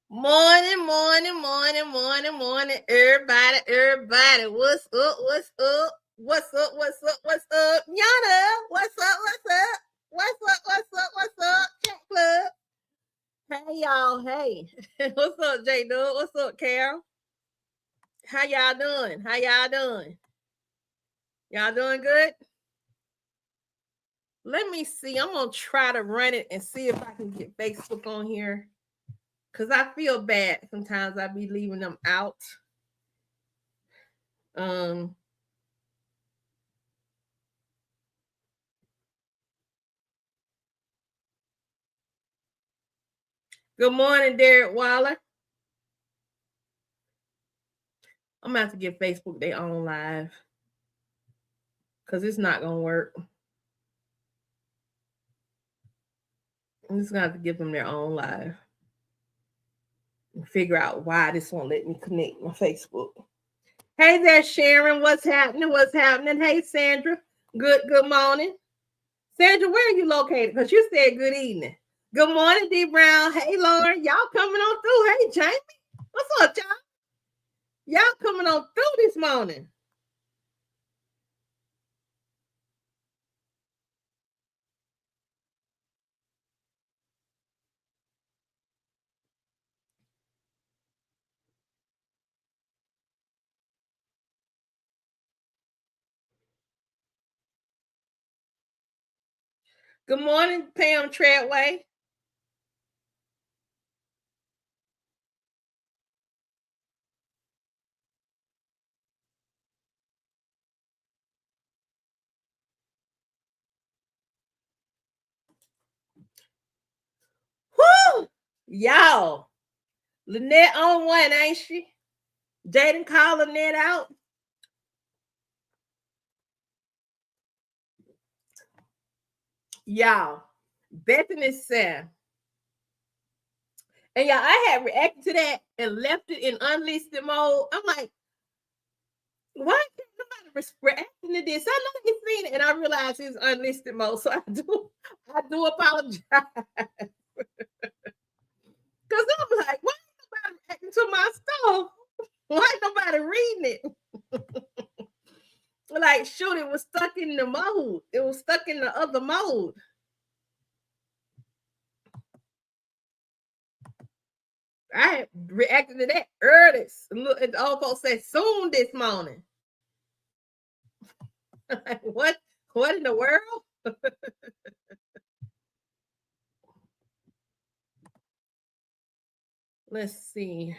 Morning, morning, morning, morning, morning, everybody, everybody. What's up? What's up? What's up? What's up? What's up? Yana, what's up? What's up? What's up? What's up? What's up? Chat club. Hey y'all. Hey. What's up, J Dub? What's up, Carol? How y'all doing? How y'all doing? Y'all doing good? Let me see. I'm gonna try to run it and see if I can get Facebook on here. Cause I feel bad. Sometimes I be leaving them out. Um Good morning, Derek Waller. I'm gonna have to give Facebook their own live because it's not gonna work. I'm just gonna have to give them their own live and figure out why this won't let me connect my Facebook. Hey there, Sharon. What's happening? What's happening? Hey, Sandra. Good morning. Sandra, where are you located? Because you said good evening. Good morning, D Brown. Hey, Lauren. Y'all coming on through. Hey, Jamie. What's up, y'all? Y'all coming on through this morning. Good morning, Pam Treadway. Whoo! Y'all. Lynette on one, ain't she? Jaden called Lynette out. Y'all, Bethany said, and y'all, I had reacted to that and left it in unlisted mode. I'm like, why can't nobody reacting to this? I know he's seen it, and I realized it's unlisted mode. So I do apologize. Because I'm like, why ain't nobody reacting to my stuff? Why ain't nobody reading it? Like, shoot, it was stuck in the mode. It was stuck in the other mode. I reacted to that early. Look, the old folks said soon this morning. what? What in the world? Let's see.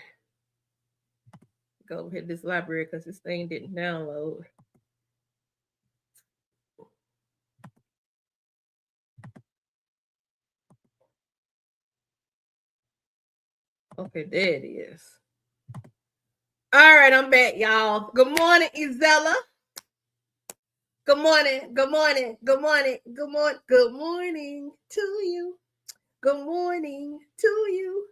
Go hit this library because this thing didn't download. Okay, there it is. All right, I'm back, y'all. Good morning, Isella. Good morning. Good morning. Good morning. Good morning. Good morning to you. Good morning to you.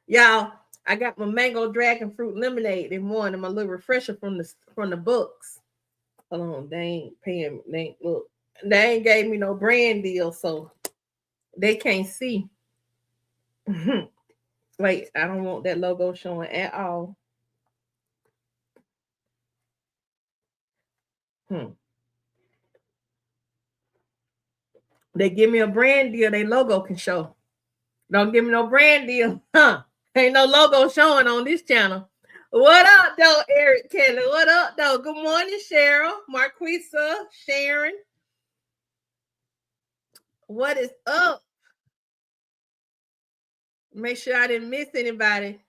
Y'all, I got my mango dragon fruit lemonade in one and my little refresher from the books. Hold on, they ain't paying. They ain't gave me no brand deal, so they can't see. Wait, I don't want that logo showing at all. Hmm. They give me a brand deal, they logo can show. Don't give me no brand deal, huh? Ain't no logo showing on this channel. What up, though, Eric Kelly? What up, though? Good morning, Cheryl, Marquisa, Sharon. What is up? Make sure I didn't miss anybody.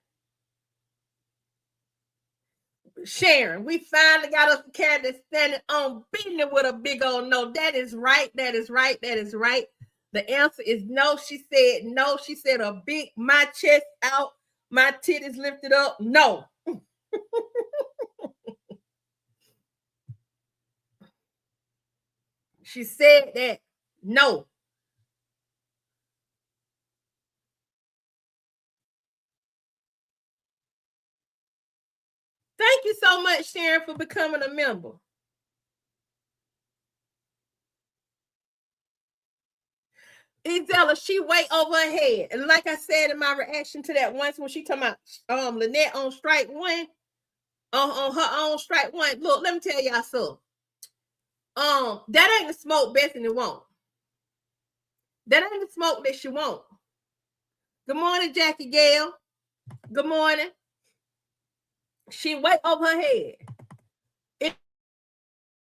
Sharon, we finally got us a candidate standing on business with a big old no. That is right. That is right. That is right. The answer is no. She said no. She said a big, my chest out, my titties lifted up. No. She said that. No. Thank you so much, Sharon, for becoming a member. Izella, she way over her head. And like I said in my reaction to that once when she talking about Lynette on strike one, on her own strike one. Look, let me tell y'all something. That ain't the smoke Bethany want. That ain't the smoke that she want. Good morning, Jackie Gale. Good morning. She way over her head. It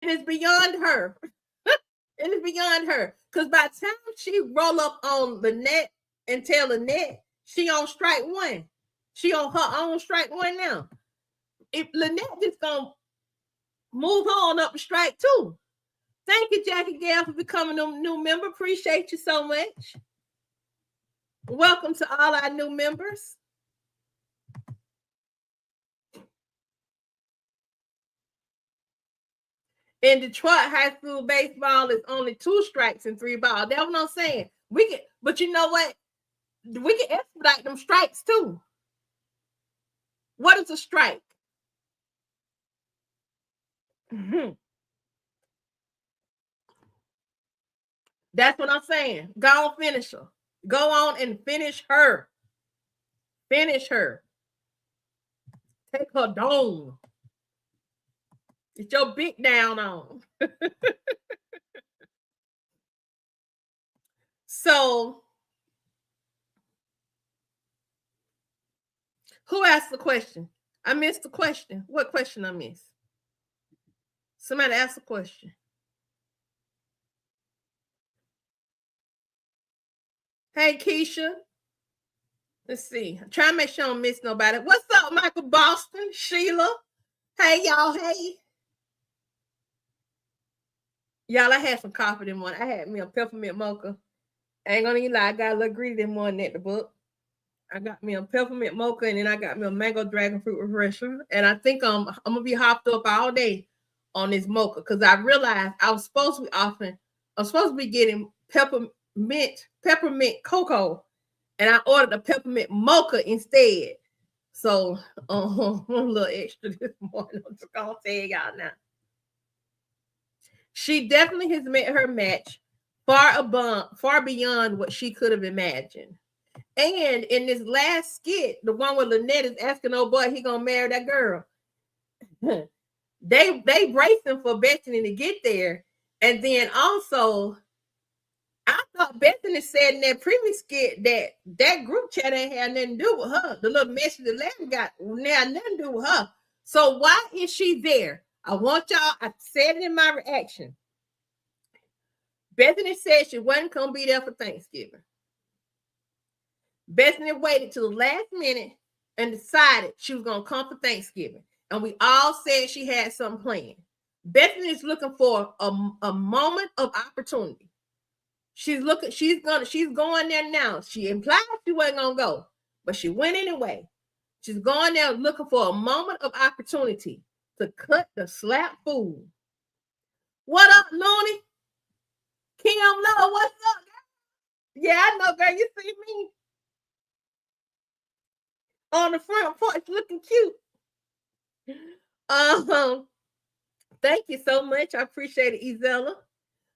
is beyond her. It is beyond her. Because by the time she roll up on Lynette and tell Lynette, she on strike one. She on her own strike one now. If Lynette just gonna move on up to strike two. Thank you, Jackie Gale, for becoming a new member. Appreciate you so much. Welcome to all our new members. In Detroit, high school baseball is only 2 strikes and 3 balls. That's what I'm saying. We can, but you know what? We can expedite them strikes too. What is a strike? Mm-hmm. That's what I'm saying. Go on, finish her. Go on and finish her. Finish her. Take her dome. Get your big down on. So, who asked the question? I missed the question. What question I missed? Somebody asked a question. Hey, Keisha. Let's see. I'm trying to make sure I don't miss nobody. What's up, Michael Boston? Sheila. Hey, y'all. Hey. Y'all, I had some coffee this morning. I had me a peppermint mocha. I ain't gonna even lie, I got a little greedy this morning at the book. I got me a peppermint mocha and then I got me a mango dragon fruit refresher. And I think I'm gonna be hopped up all day on this mocha because I realized I'm supposed to be getting peppermint cocoa, and I ordered a peppermint mocha instead. So a little extra this morning. I'm just gonna tell y'all now. She definitely has met her match far beyond what she could have imagined. And in this last skit, the one where Lynette is asking, "Oh boy, he gonna marry that girl." they bracing for Bethany to get there, and then also, I thought Bethany said in that previous skit that group chat ain't had nothing to do with her. The little message the lady got now nothing to do with her. So why is she there? I want y'all. I said it in my reaction. Bethany said she wasn't gonna be there for Thanksgiving. Bethany waited till the last minute and decided she was gonna come for Thanksgiving. And we all said she had something planned. Bethany is looking for a moment of opportunity. She's going there now. She implied she wasn't gonna go, but she went anyway. She's going there looking for a moment of opportunity to cut the slap fool. What up, Looney? Kim Lowe, what's up, girl? Yeah, I know, girl. You see me on the front porch looking cute. Thank you so much. I appreciate it, Izella.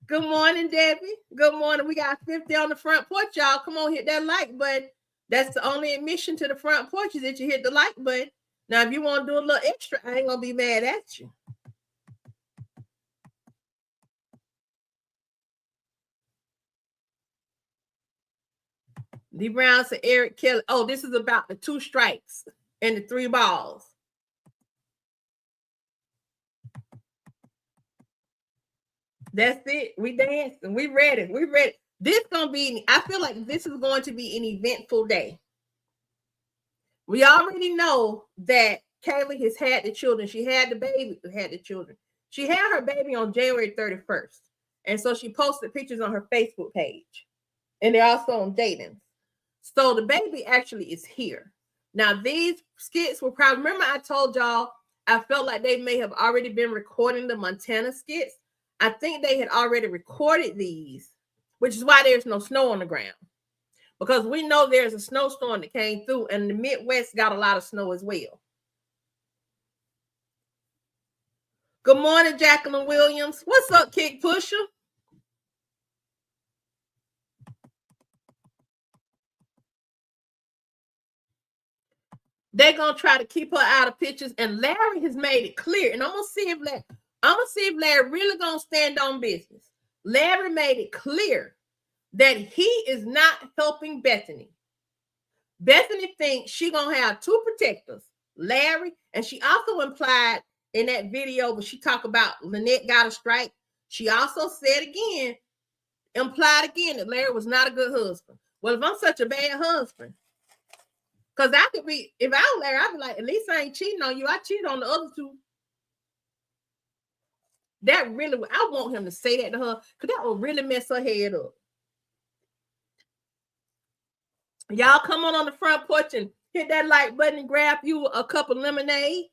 Good morning, Debbie. Good morning. We got 50 on the front porch, y'all. Come on, hit that like button. That's the only admission to the front porch is that you hit the like button. Now, if you want to do a little extra, I ain't gonna be mad at you. D. Brown said Eric Kelly. Oh, this is about the 2 strikes and the 3 balls. That's it. We dancing. We ready. We ready. This gonna be. I feel like this is going to be an eventful day. We already know that Kaylee has had the children. She had the baby. Had the children. She had her baby on January 31st, and so she posted pictures on her Facebook page, and they're also on dating. So the baby actually is here. Now, these skits will probably, remember I told y'all, I felt like they may have already been recording the Montana skits. I think they had already recorded these, which is why there's no snow on the ground. Because we know there's a snowstorm that came through, and the Midwest got a lot of snow as well. Good morning, Jacqueline Williams. What's up, Kick Pusher? They're gonna try to keep her out of pictures, and Larry has made it clear. And I'm gonna see if Larry really gonna stand on business. Larry made it clear that he is not helping Bethany. Bethany thinks she gonna have two protectors, Larry, and she also implied in that video when she talked about Lynette got a strike. She also said again, implied again, that Larry was not a good husband. Well, if I'm such a bad husband, because I could be, if I was Larry, I'd be like, at least I ain't cheating on you. I cheated on the other two. That really, I want him to say that to her, because that will really mess her head up. Y'all come on the front porch and hit that like button and grab you a cup of lemonade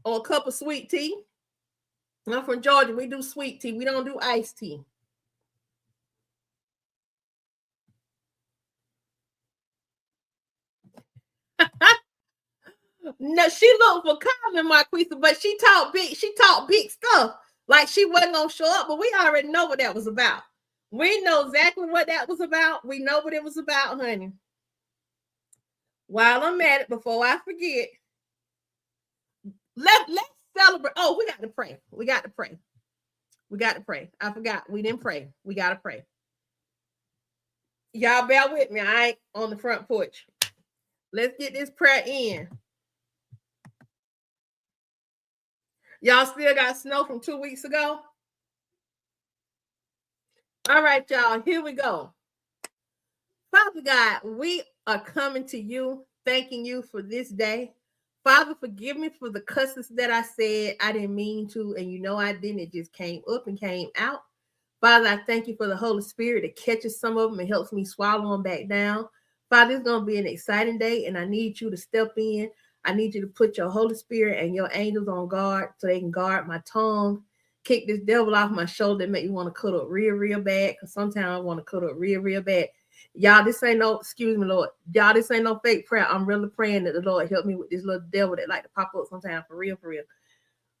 or a cup of sweet tea. I'm from Georgia. We do sweet tea. We don't do iced tea. No, she looked for Carmen, Marquisa, but she talked big stuff. Like she wasn't gonna show up, but we already know what that was about. We know exactly what that was about. We know what it was about, honey. While I'm at it, before I forget, let's celebrate. Oh, we got to pray. We got to pray. We got to pray. I forgot. We didn't pray. We got to pray. Y'all bear with me. I ain't on the front porch. Let's get this prayer in. Y'all still got snow from 2 weeks ago? All right, y'all. Here we go. Father God, we are coming to you, thanking you for this day. Father, forgive me for the cusses that I said I didn't mean to, and you know I didn't. It just came up and came out. Father, I thank you for the Holy Spirit that catches some of them and helps me swallow them back down. Father, it's going to be an exciting day, and I need you to step in. I need you to put your Holy Spirit and your angels on guard so they can guard my tongue. Kick this devil off my shoulder and make me want to cut up real bad, because sometimes I want to cut up real bad. Y'all, this ain't no, excuse me, Lord. Y'all, this ain't no fake prayer. I'm really praying that the Lord help me with this little devil that like to pop up sometimes for real.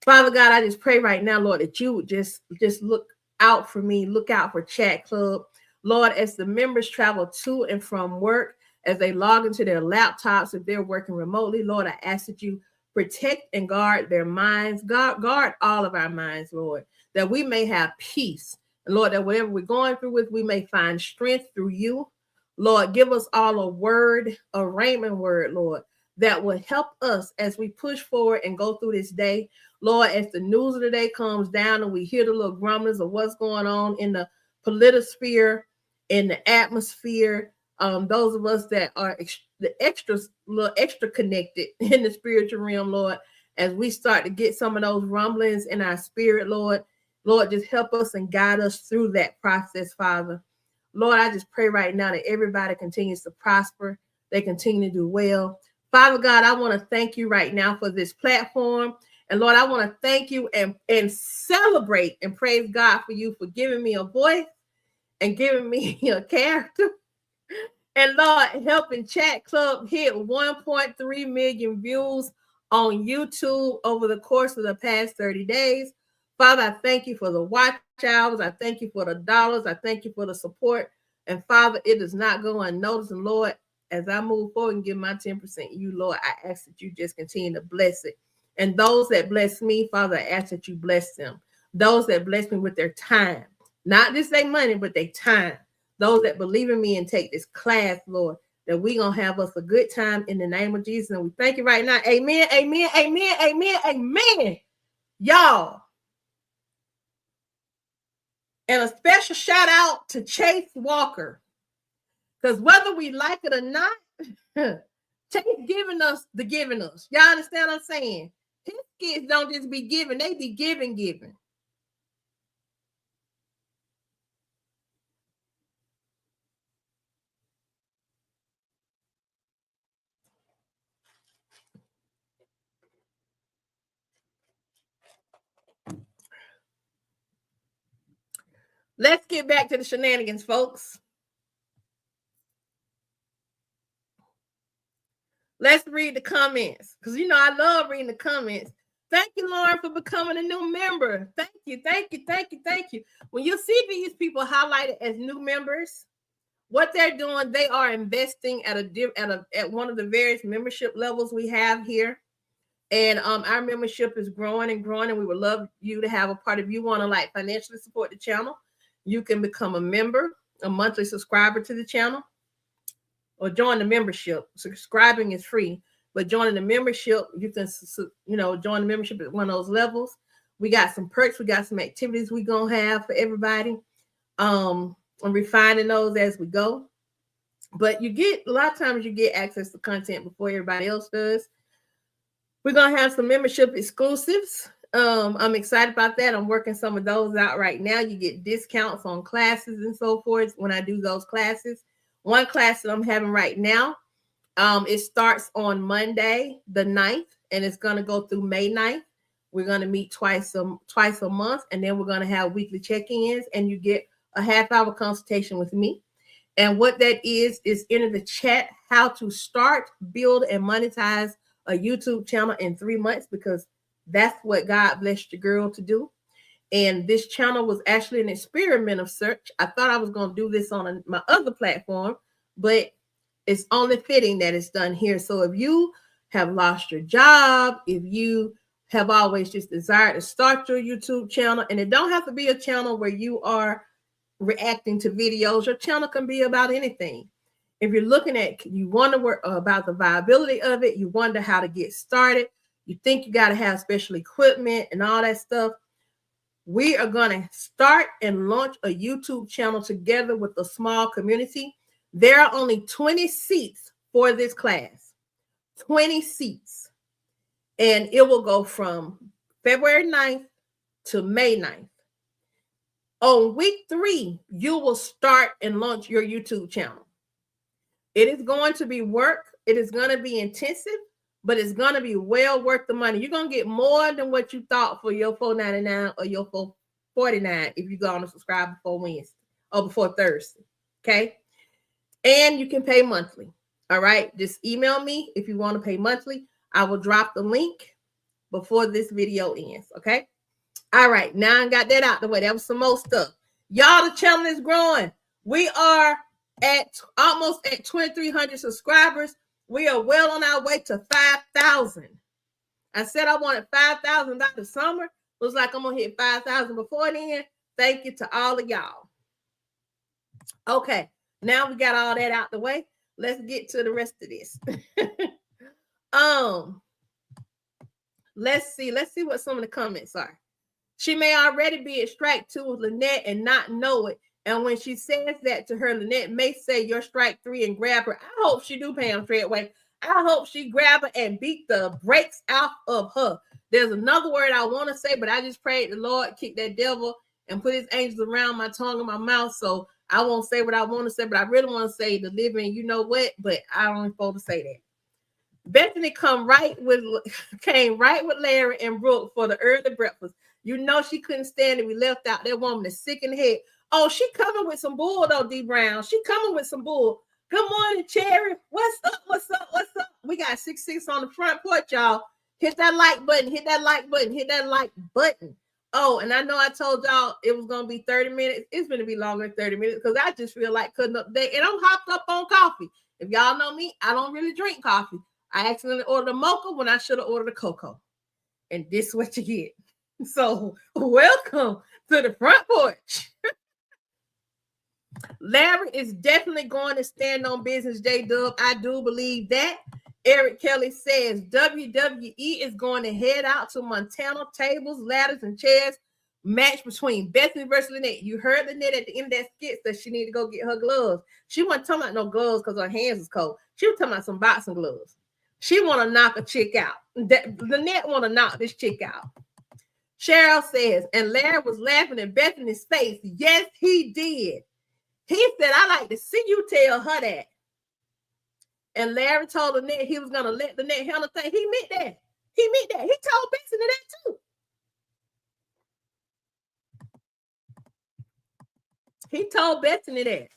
Father God, I just pray right now, Lord, that you would just look out for me, look out for Chat Club. Lord, as the members travel to and from work, as they log into their laptops, if they're working remotely, Lord, I ask that you protect and guard their minds. Guard all of our minds, Lord, that we may have peace. And Lord, that whatever we're going through with, we may find strength through you. Lord, give us all a word, a rhema word, Lord, that will help us as we push forward and go through this day. Lord, as the news of the day comes down and we hear the little grumblings of what's going on in the politisphere, in the atmosphere, those of us that are little extra connected in the spiritual realm, Lord, as we start to get some of those rumblings in our spirit, Lord, just help us and guide us through that process, Father. Lord, I just pray right now that everybody continues to prosper. They continue to do well. Father God, I want to thank you right now for this platform. And Lord, I want to thank you and celebrate and praise God for you for giving me a voice and giving me a character. And Lord, helping Chat Club hit 1.3 million views on YouTube over the course of the past 30 days. Father, I thank you for the watch hours. I thank you for the dollars. I thank you for the support. And Father, it does not go unnoticed. And Lord, as I move forward and give my 10% you, Lord, I ask that you just continue to bless it. And those that bless me, Father, I ask that you bless them. Those that bless me with their time, not just their money, but their time. Those that believe in me and take this class, Lord, that we're going to have us a good time in the name of Jesus. And we thank you right now. Amen, amen, amen, amen, amen. Y'all. And a special shout out to Chase Walker. Because whether we like it or not, Chase giving us. Y'all understand what I'm saying? His kids don't just be giving, they be giving. Let's get back to the shenanigans, folks. Let's read the comments, because you know I love reading the comments. Thank you, Lauren, for becoming a new member. Thank you. When you see these people highlighted as new members, What they're doing, they are investing at one of the various membership levels we have here. And our membership is growing and growing, and we would love you to have a part. If you want to like financially support the channel, you can become a member, a monthly subscriber to the channel, or join the membership. Subscribing is free, but joining the membership, you can, join the membership at one of those levels. We got some perks, we got some activities we gonna have for everybody. I'm refining those as we go. But you get a lot of times you get access to content before everybody else does. We're gonna have some membership exclusives. I'm excited about that. I'm working some of those out right now. You get discounts on classes and so forth when I do those classes. One class that I'm having right now, it starts on Monday, the 9th, and it's gonna go through May 9th. We're gonna meet twice a month, and then we're gonna have weekly check-ins, and you get a half-hour consultation with me. And what that is enter the chat how to start, build, and monetize a YouTube channel in 3 months, because that's what God blessed your girl to do. And this channel was actually an experiment of search. I thought I was going to do this on my other platform, but it's only fitting that it's done here. So if you have lost your job, if you have always just desired to start your YouTube channel, and it don't have to be a channel where you are reacting to videos, your channel can be about anything. If you're looking at, you wonder about the viability of it, you wonder how to get started, you think you got to have special equipment and all that stuff, we are going to start and launch a YouTube channel together with a small community. There are only 20 seats for this class, 20 seats. And it will go from February 9th to May 9th. On week 3, you will start and launch your YouTube channel. It is going to be work. It is going to be intensive, but it's going to be well worth the money. You're going to get more than what you thought for your $4.99 or your $4.49 if you go on to subscribe before Wednesday or before Thursday. Okay. And you can pay monthly. All right. Just email me if you want to pay monthly. I will drop the link before this video ends. Okay. All right. Now I got that out the way. That was some more stuff. Y'all, the channel is growing. We are at almost at 2,300 subscribers. We are well on our way to 5,000. I said I wanted 5,000 by the summer. Looks like I'm gonna hit 5,000 before then. Thank you to all of y'all. Okay, now we got all that out the way. Let's get to the rest of this. Let's see what some of the comments are. She may already be at strike 2 with Lynette and not know it. And when she says that to her, Lynette may say you're strike 3 and grab her. I hope she do, Pam Treadway. I hope she grab her and beat the brakes out of her. There's another word I want to say, but I just prayed the Lord kick that devil and put his angels around my tongue and my mouth. So I won't say what I want to say, but I really want to say the living, you know what? But I don't supposed to say that. Bethany came right with Larry and Brooke for the early breakfast. You know she couldn't stand it. We left out that woman is sick in the head. Oh, she coming with some bull though, D Brown. She coming with some bull. Good morning, Cherry. What's up? What's up? What's up? We got 6-6 on the front porch, y'all. Hit that like button. Hit that like button. Hit that like button. Oh, and I know I told y'all it was gonna be 30 minutes. It's gonna be longer than 30 minutes because I just feel like cutting up day. And I'm hopped up on coffee. If y'all know me, I don't really drink coffee. I accidentally ordered a mocha when I should have ordered a cocoa. And this is what you get. So welcome to the front porch. Larry is definitely going to stand on business, J-Dub. I do believe that. Eric Kelly says WWE is going to head out to Montana. Tables, ladders, and chairs. Match between Bethany versus Lynette. You heard Lynette at the end of that skit that she needed to go get her gloves. She wasn't talking about no gloves because her hands was cold. She was talking about some boxing gloves. She want to knock a chick out. Lynette want to knock this chick out. Cheryl says, and Larry was laughing in Bethany's face. Yes, he did. He said, I like to see you tell her that. And Larry told Lynette he was going to let Lynette handle the thing. He meant that. He meant that. He told Bethany that too. He told Bethany that.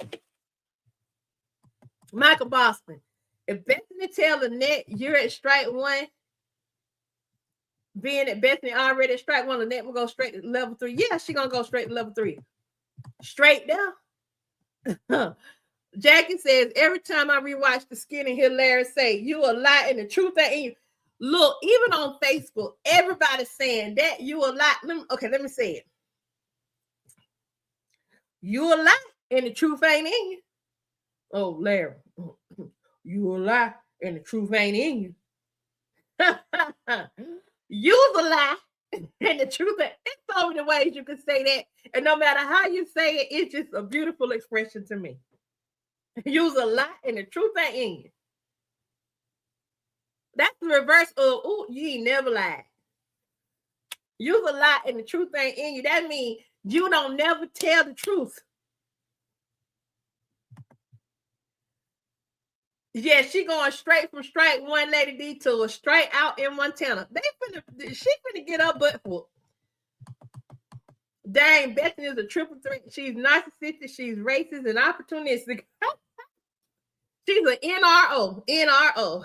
Michael Boston. If Bethany tell Lynette you're at strike 1, being that Bethany already at strike 1, Lynette will go straight to level 3. Yeah, she's going to go straight to level 3. Straight down. Jackie says, every time I rewatch the skit and hear Larry say, you a lie and the truth ain't in you. Look, even on Facebook, everybody's saying that you a lie. Let me say it. You a lie and the truth ain't in you. Oh, Larry, you a lie and the truth ain't in you. You's a lie and the truth ain't. There's so many ways you can say that. And no matter how you say it, it's just a beautiful expression to me. You's a lie and the truth ain't in you. That's the reverse of, oh, you ain't never lied. You's a lie and the truth ain't in you. That means you don't never tell the truth. Yeah, she going straight from strike one Lady D to a straight out in Montana. She finna get her butt full. Dang, Bethany is a triple threat. She's narcissistic, she's racist and opportunistic. She's an NRO. NRO.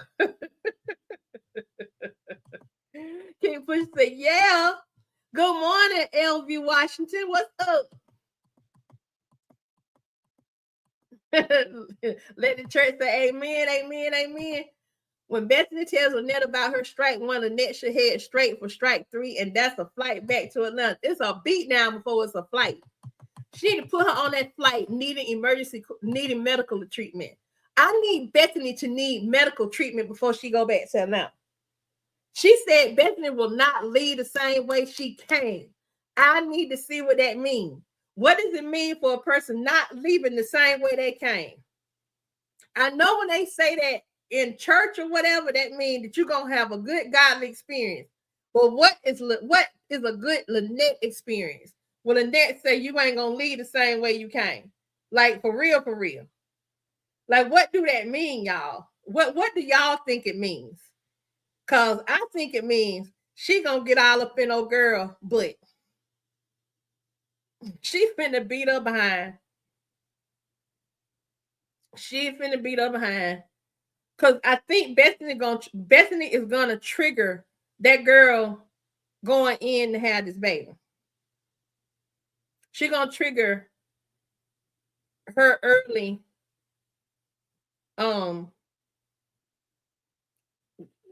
King Push said, yeah. Good morning, LV Washington. What's up? Let the church say amen, amen, amen. When Bethany tells Annette about her strike one, Annette should head straight for strike 3, and that's a flight back to Atlanta. It's a beat down before it's a flight. She need to put her on that flight needing medical treatment. I need Bethany to need medical treatment before she go back to Atlanta. She said Bethany will not leave the same way she came. I need to see what that means. What does it mean for a person not leaving the same way they came? I know when they say that in church or whatever, that means that you're going to have a good godly experience. But what is a good Lynette experience? Well, Lynette say you ain't going to leave the same way you came. Like, for real, for real. Like, what do that mean, y'all? What do y'all think it means? Because I think it means she going to get all up in old girl butt. She finna beat her behind. She finna beat her behind. Because I think Bethany is gonna trigger that girl going in to have this baby. She gonna trigger her early.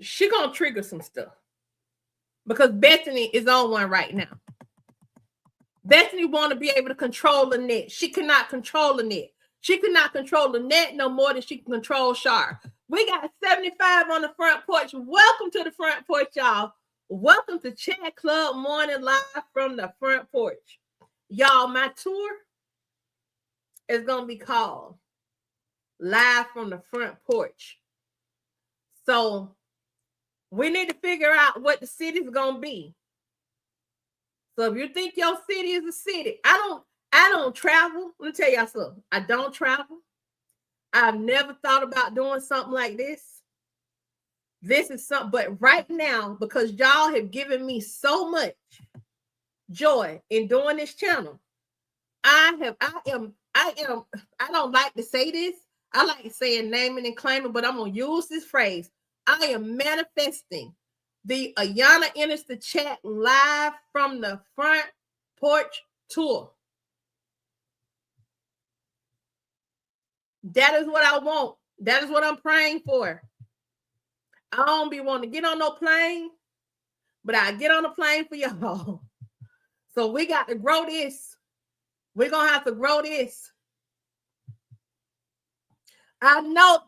She gonna trigger some stuff because Bethany is on one right now. Bethany want to be able to control Lynette. She cannot control Lynette. She cannot control Lynette no more than she can control Shar. We got 75 on the front porch. Welcome to the front porch, y'all. Welcome to Chat Club Morning Live from the front porch. Y'all, my tour is going to be called Live from the Front Porch. So we need to figure out what the city's going to be. So if you think your city is a city, I don't travel. Let me tell y'all something. I don't travel. I've never thought about doing something like this. This is something, but right now, because y'all have given me so much joy in doing this channel, I don't like to say this. I like saying naming and claiming, but I'm gonna use this phrase. I am manifesting the Ayana Enters the Chat Live from the Front Porch tour. That is what I want. That is what I'm praying for. I don't be wanting to get on no plane, but I get on a plane for y'all. So we got to grow this. We're going to have to grow this. I know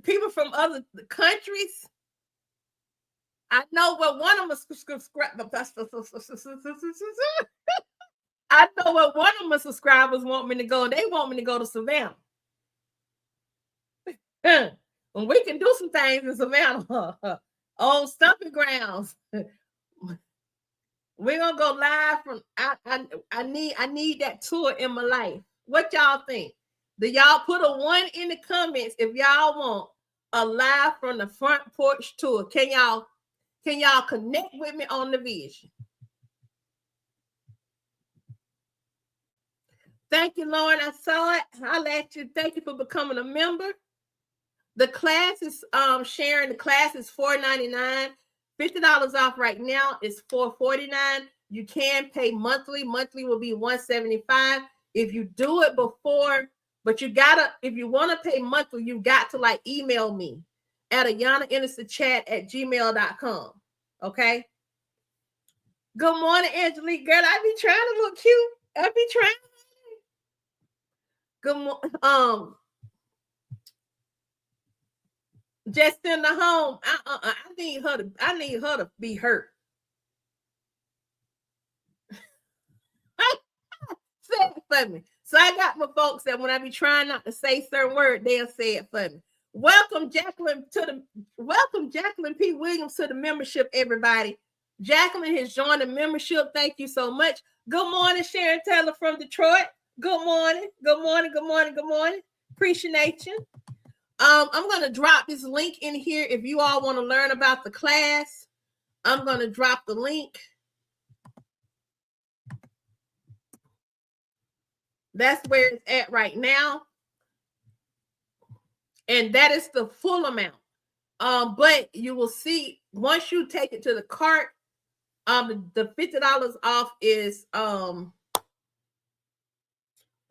people from other countries. I know what one of them I know what one of my subscribers want me to go. They want me to go to Savannah. When we can do some things in Savannah, old stumping grounds. We're gonna go live from. I need that tour in my life. What y'all think? Do y'all put a 1 in the comments if y'all want a live from the front porch tour? Can y'all connect with me on the vision? Thank you, Lauren. I saw it. I'll let you. Thank you for becoming a member. The class is Sharon. The class is $4.99. $50 off right now is $4.49. You can pay monthly. Monthly will be $175. If you do it before But you gotta, if you want to pay monthly, you got to like email me at AyanaInnocentChat@gmail.com. Okay. Good morning, Angelique. Girl, I be trying to look cute. I be trying. Good morning. Just in the home. I need her to be hurt. Say it for me. So I got my folks that when I be trying not to say certain words, they'll say it for me. Welcome Jacqueline P. Williams to the membership, everybody. Jacqueline has joined the membership. Thank you so much. Good morning, Sharon Taylor from Detroit. Good morning. Good morning. Good morning. Good morning. Appreciate you. I'm gonna drop this link in here if you all want to learn about the class. I'm gonna drop the link. That's where it's at right now. And that is the full amount. But you will see once you take it to the cart, the $50 off is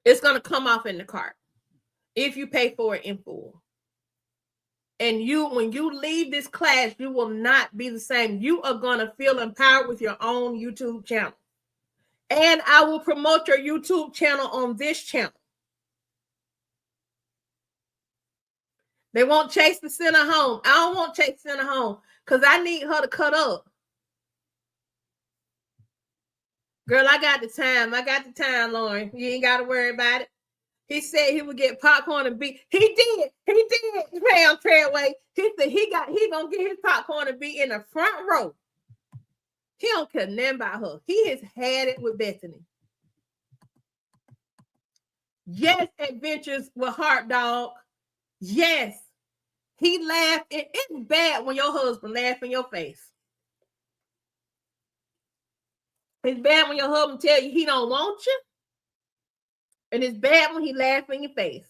it's gonna come off in the cart if you pay for it in full. And when you leave this class, you will not be the same. You are gonna feel empowered with your own YouTube channel. And I will promote your YouTube channel on this channel. They won't chase the center home. I don't want Chase center home because I need her to cut up. Girl, I got the time. I got the time, Lauren. You ain't got to worry about it. He said he would get popcorn and beat. He did. Pam Treadway. He said he gonna get his popcorn and be in the front row. He don't care nothing about her. He has had it with Bethany. Yes, Adventures with Heart Dog. Yes. He laughed. It's bad when your husband laughs in your face. It's bad when your husband tell you he don't want you. And it's bad when he laughs in your face.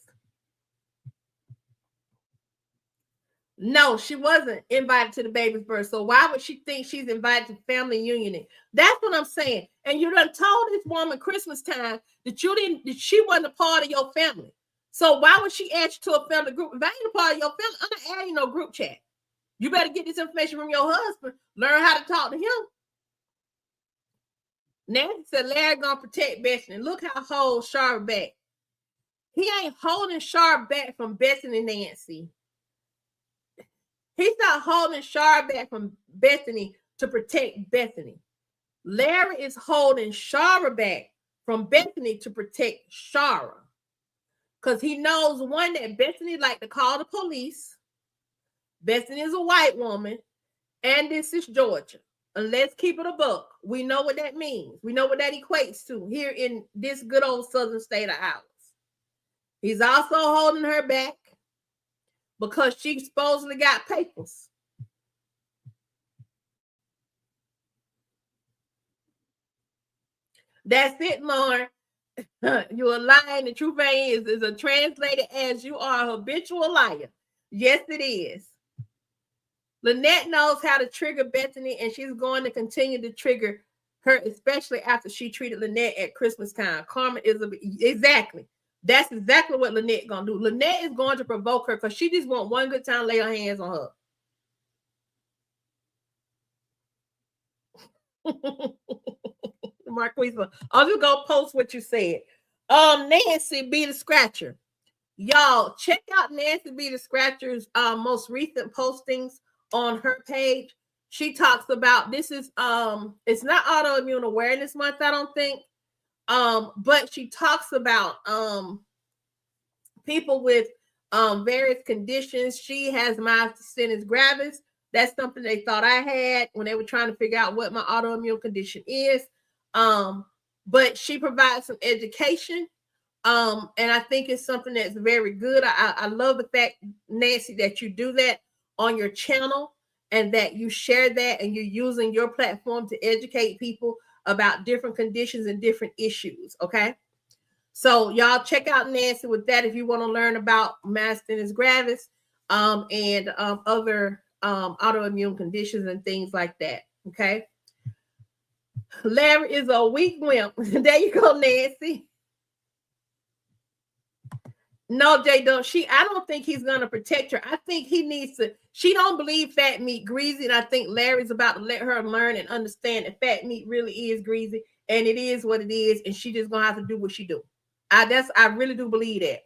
No, she wasn't invited to the baby's birth. So why would she think she's invited to family reunion? That's what I'm saying. And you done told this woman Christmas time that she wasn't a part of your family. So why would she add you to a family group? If I ain't a part of your family, I'm not adding no group chat. You better get this information from your husband. Learn how to talk to him. Nancy said Larry gonna protect Bethany. Look how hold Sharp back. He ain't holding Sharp back from Bethany and Nancy. He's not holding Sharp back from Bethany to protect Bethany. Larry is holding Shara back from Bethany to protect Shara. Because he knows, one, that Bethany like to call the police. Bethany is a white woman. And this is Georgia. And let's keep it a buck. We know what that means. We know what that equates to here in this good old southern state of ours. He's also holding her back because she supposedly got papers. That's it, Lauren. You're lying. The truth is a translated as you are a habitual liar. Yes, it is. Lynette knows how to trigger Bethany, and she's going to continue to trigger her, especially after she treated Lynette at Christmas time. Karma is exactly. That's exactly what Lynette gonna do. Lynette is going to provoke her because she just want one good time to lay her hands on her. Marquisa, I'm just gonna post what you said. Nancy B the Scratcher. Y'all check out Nancy B the Scratcher's most recent postings on her page. She talks about this is it's not autoimmune awareness month, I don't think. But she talks about people with various conditions. She has myasthenia gravis. That's something they thought I had when they were trying to figure out what my autoimmune condition is. But she provides some education. And I think it's something that's very good. I love the fact, Nancy, that you do that on your channel and that you share that and you're using your platform to educate people about different conditions and different issues. Okay. So y'all check out Nancy with that if you want to learn about myasthenia gravis and other autoimmune conditions and things like that. Okay. Larry is a weak wimp. There you go, Nancy. No, J Dub, I don't think he's gonna protect her. I think he needs to. She don't believe fat meat greasy, and I think Larry's about to let her learn and understand that fat meat really is greasy, and it is what it is, and she just gonna have to do what she do. I really do believe that.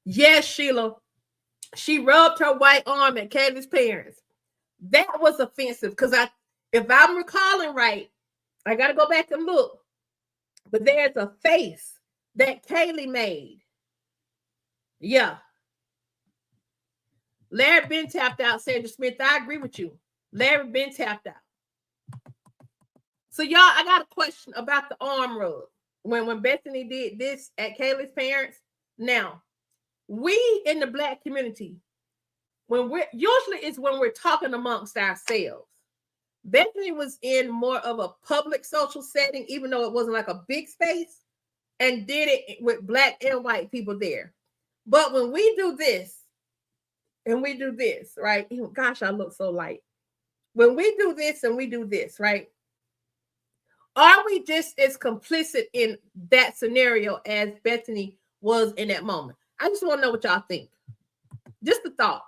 Yes, Sheila. She rubbed her white arm at Kaylee's parents. That was offensive because if I'm recalling right, I gotta go back and look. But there's a face that Kaylee made. Yeah. Larry been tapped out, Sandra Smith. I agree with you. Larry been tapped out. So y'all, I got a question about the arm rub. When Bethany did this at Kaylee's parents. Now, we in the Black community, when we're talking amongst ourselves. Bethany was in more of a public social setting, even though it wasn't like a big space, and did it with Black and white people there. But when we do this, and we do this, right? Gosh, I look so light. When we do this and we do this, right? Are we just as complicit in that scenario as Bethany was in that moment? I just want to know what y'all think. Just a thought.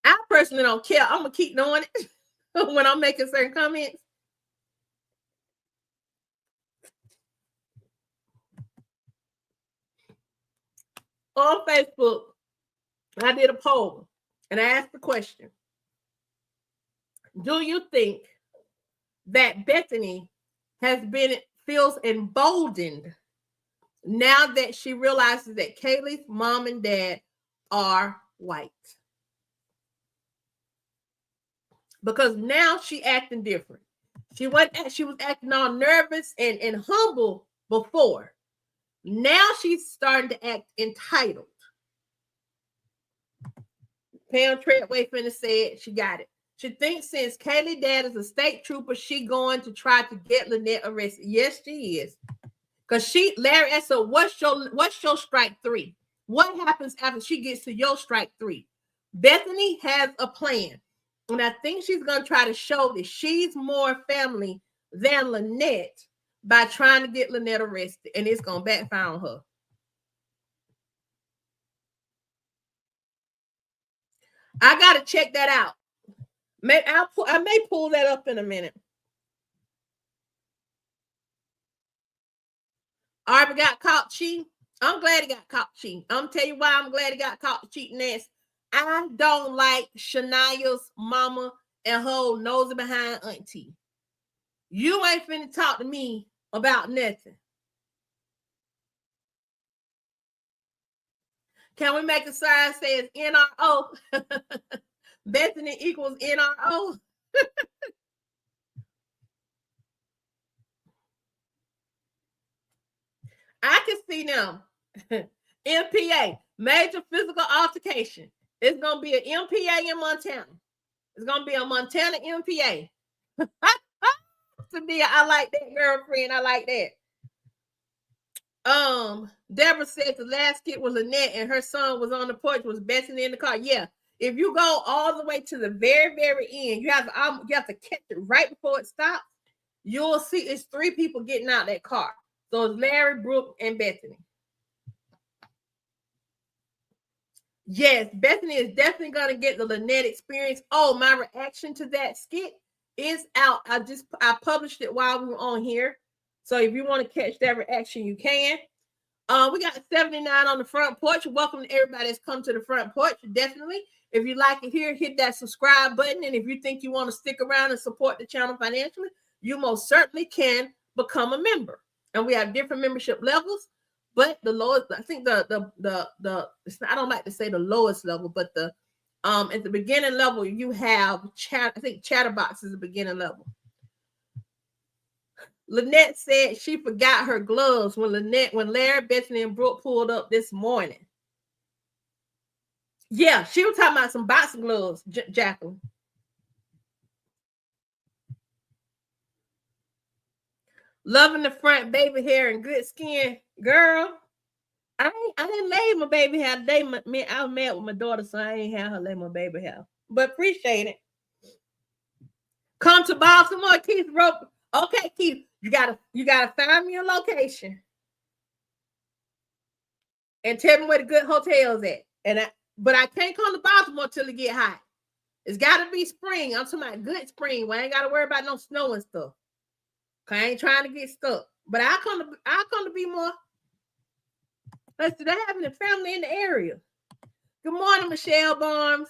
I personally don't care. I'm going to keep doing it when I'm making certain comments. On Facebook, I did a poll and I asked the question, do you think that Bethany feels emboldened now that she realizes that Kaylee's mom and dad are white? Because now she acting different. She was acting all nervous and humble before. Now she's starting to act entitled. Pam Treadway finna said she got it. She thinks since Kaylee dad is a state trooper, she going to try to get Lynette arrested. Yes, she is. Because Larry asked her, what's your strike 3? What happens after she gets to your strike 3? Bethany has a plan. And I think she's going to try to show that she's more family than Lynette by trying to get Lynette arrested. And it's going to backfire on her. I got to check that out. I may pull that up in a minute. Arby got caught cheating. I'm glad he got caught cheating. I'm tell you why I'm glad he got caught cheating. This. I don't like Shania's mama and her nosy behind auntie. You ain't finna talk to me about nothing. Can we make a sign says NRO? Bethany equals NRO. I can see them. MPA, major physical altercation. It's going to be an MPA in Montana. It's going to be a Montana MPA. I like that, girlfriend. I like that. Deborah said the last kid was Lynette and her son was on the porch, was Bethany in the car. Yeah. If you go all the way to the very, very end, you have to catch it right before it stops. You'll see it's 3 people getting out that car. So it's Larry, Brooke, and Bethany. Yes, Bethany is definitely going to get the Lynette experience. Oh, my reaction to that skit is out. I published it while we were on here. So if you want to catch that reaction, you can. We got 79 on the front porch. Welcome to everybody that's come to the front porch. Definitely. If you like it here, hit that subscribe button. And if you think you want to stick around and support the channel financially, you most certainly can become a member. And we have different membership levels. But the lowest, I think I don't like to say the lowest level, but at the beginning level, you have chat. I think Chatterbox is the beginning level. Lynette said she forgot her gloves when Larry, Bethany, and Brooke pulled up this morning. Yeah, she was talking about some boxing gloves, Jacqueline. Loving the front baby hair and good skin. Girl, I didn't lay my baby hair today. I was mad with my daughter, so I ain't have her lay my baby hair. But appreciate it. Come to Baltimore, Keith wrote. Okay, Keith, You gotta find me a location and tell me where the good hotels at. But I can't come to Baltimore till it get hot. It's gotta be spring. I'm talking about good spring. Where I ain't gotta worry about no snow and stuff. Cause I ain't trying to get stuck. But I'll come to be more. Let's see, they having a family in the area. Good morning, Michelle Barnes.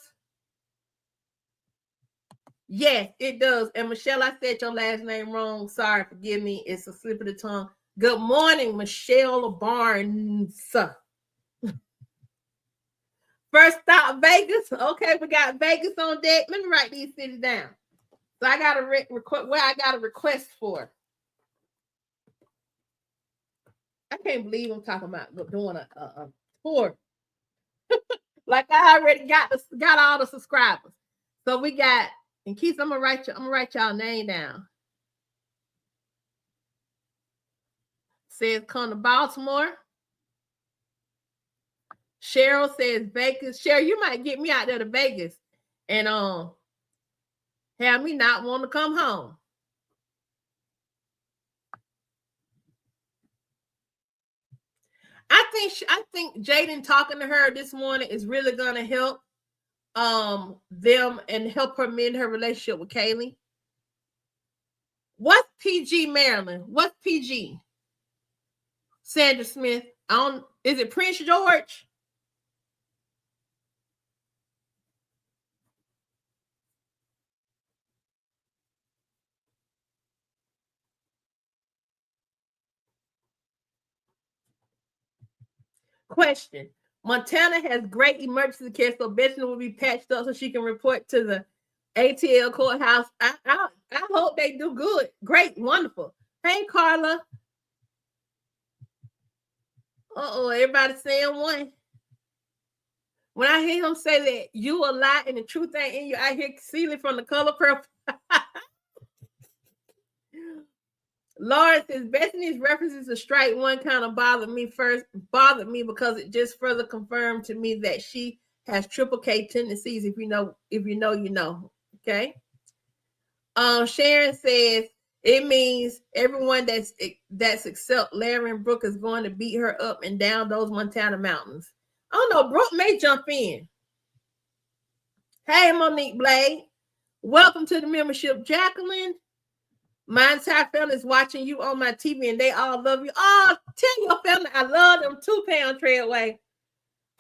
Yes, it does. And Michelle, I said your last name wrong. Sorry, forgive me. It's a slip of the tongue. Good morning, Michelle Barnes. First stop, Vegas. Okay, we got Vegas on deck. Let me write these cities down. So I got a request. Where I got a request for. I can't believe I'm talking about doing a tour. Like I already got all the subscribers. So we got, and Keith, I'm gonna write y'all name down. Says come to Baltimore. Cheryl says Vegas. Cheryl, you might get me out there to Vegas and have me not want to come home. I think Jaden talking to her this morning is really gonna help them and help her mend her relationship with Kaylee. What's PG Maryland? What's PG? Sandra Smith. Is it Prince George? Question. Montana has great emergency care, so Bethany will be patched up so she can report to the ATL courthouse. I hope they do good. Great, wonderful. Hey, Carla. Everybody saying one. When I hear him say that you a lie and the truth ain't in you, I hear Celie from The Color Purple. Lawrence says Bethany's references to strike one kind of bothered me because it just further confirmed to me that she has triple K tendencies. If you know, you know. Okay. Sharon says it means everyone that's except Larry and Brooke is going to beat her up and down those Montana mountains. I don't know. Brooke may jump in. Hey, Monique Blade. Welcome to the membership, Jacqueline. My entire family is watching you on my TV and they all love you. Oh, tell your family I love them 2 pound trailway.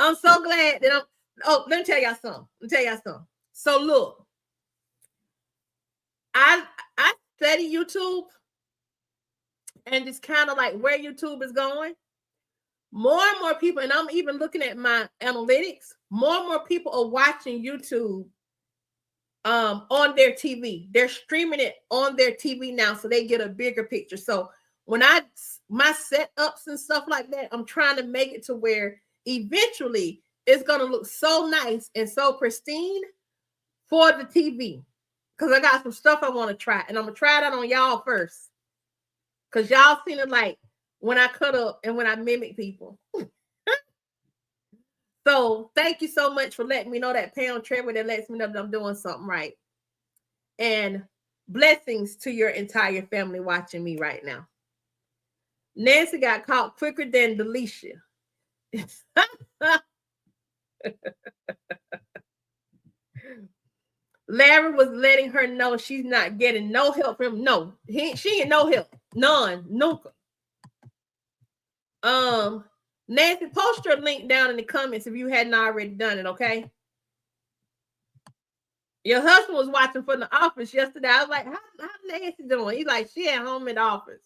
I'm so glad that let me tell y'all something. So look, I study YouTube and just kind of like where YouTube is going. More and more people, and I'm even looking at my analytics, more and more people are watching YouTube on their TV. They're streaming it on their TV now so they get a bigger picture. So when my setups and stuff like that, I'm trying to make it to where eventually it's going to look so nice and so pristine for the TV. Because I got some stuff I want to try, and I'm going to try that on y'all first. Because y'all seen it like when I cut up and when I mimic people. So thank you so much for letting me know that pound trailer that lets me know that I'm doing something right. And blessings to your entire family watching me right now. Nancy got caught quicker than Delisha. Larry was letting her know she's not getting no help from him. No, she ain't no help. None. Nunca. Nancy, post your link down in the comments if you hadn't already done it, okay? Your husband was watching from the office yesterday. I was like, how Nancy doing? He's like, she at home in the office.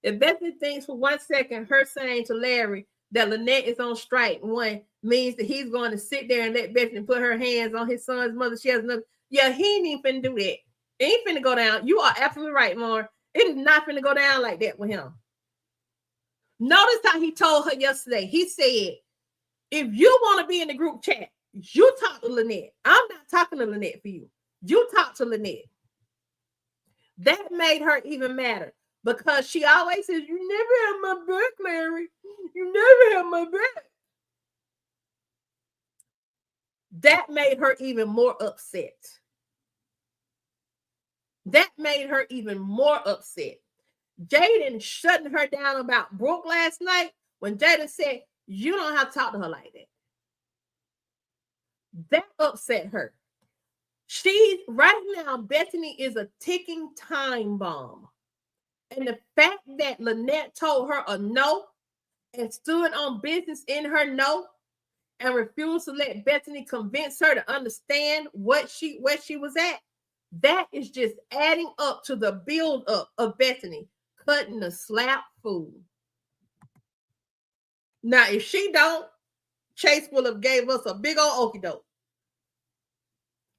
If Bethany thinks for 1 second her saying to Larry that Lynette is on strike one means that he's going to sit there and let Bethany put her hands on his son's mother, she has another. Yeah, he ain't even finna do that. It ain't finna go down. You are absolutely right, Lauren. It is not finna go down like that with him. Notice how he told her yesterday. He said, if you want to be in the group chat, you talk to Lynette. I'm not talking to Lynette for you. You talk to Lynette. That made her even madder because she always says, you never have my back, Larry. You never have my back. That made her even more upset. That made her even more upset. Jaden shutting her down about Brooke last night when Jaden said, you don't have to talk to her like that. That upset her. She, right now, Bethany is a ticking time bomb. And the fact that Lynette told her a no and stood on business in her no and refused to let Bethany convince her to understand where she was at, that is just adding up to the build up of Bethany cutting the slap food. Now, if she don't, Chase will have gave us a big old okie doke.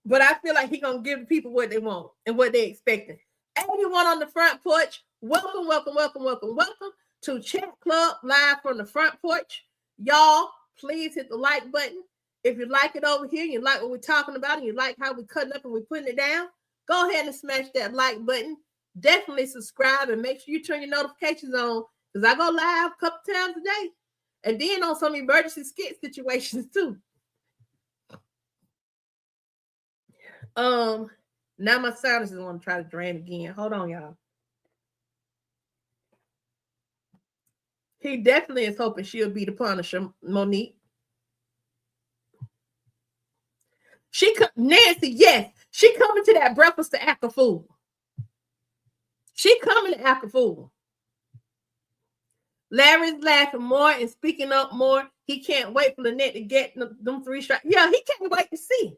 But I feel like he gonna give the people what they want and what they expecting. Everyone on the front porch, welcome, welcome, welcome, welcome, welcome to Chat Club live from the front porch. Y'all, please hit the like button. If you like it over here, you like what we're talking about, and you like how we're cutting up and we're putting it down, go ahead and smash that like button. Definitely subscribe and make sure you turn your notifications on because I go live a couple times a day. And then on some emergency skit situations too. Now my sinus is going to try to drain again. Hold on, y'all. He definitely is hoping she'll be the Punisher, Monique. Nancy, yes, she coming to that breakfast to act a fool. She coming to act a fool. Larry's laughing more and speaking up more. He can't wait for Lynette to get them 3 strikes. Yeah, he can't wait to see.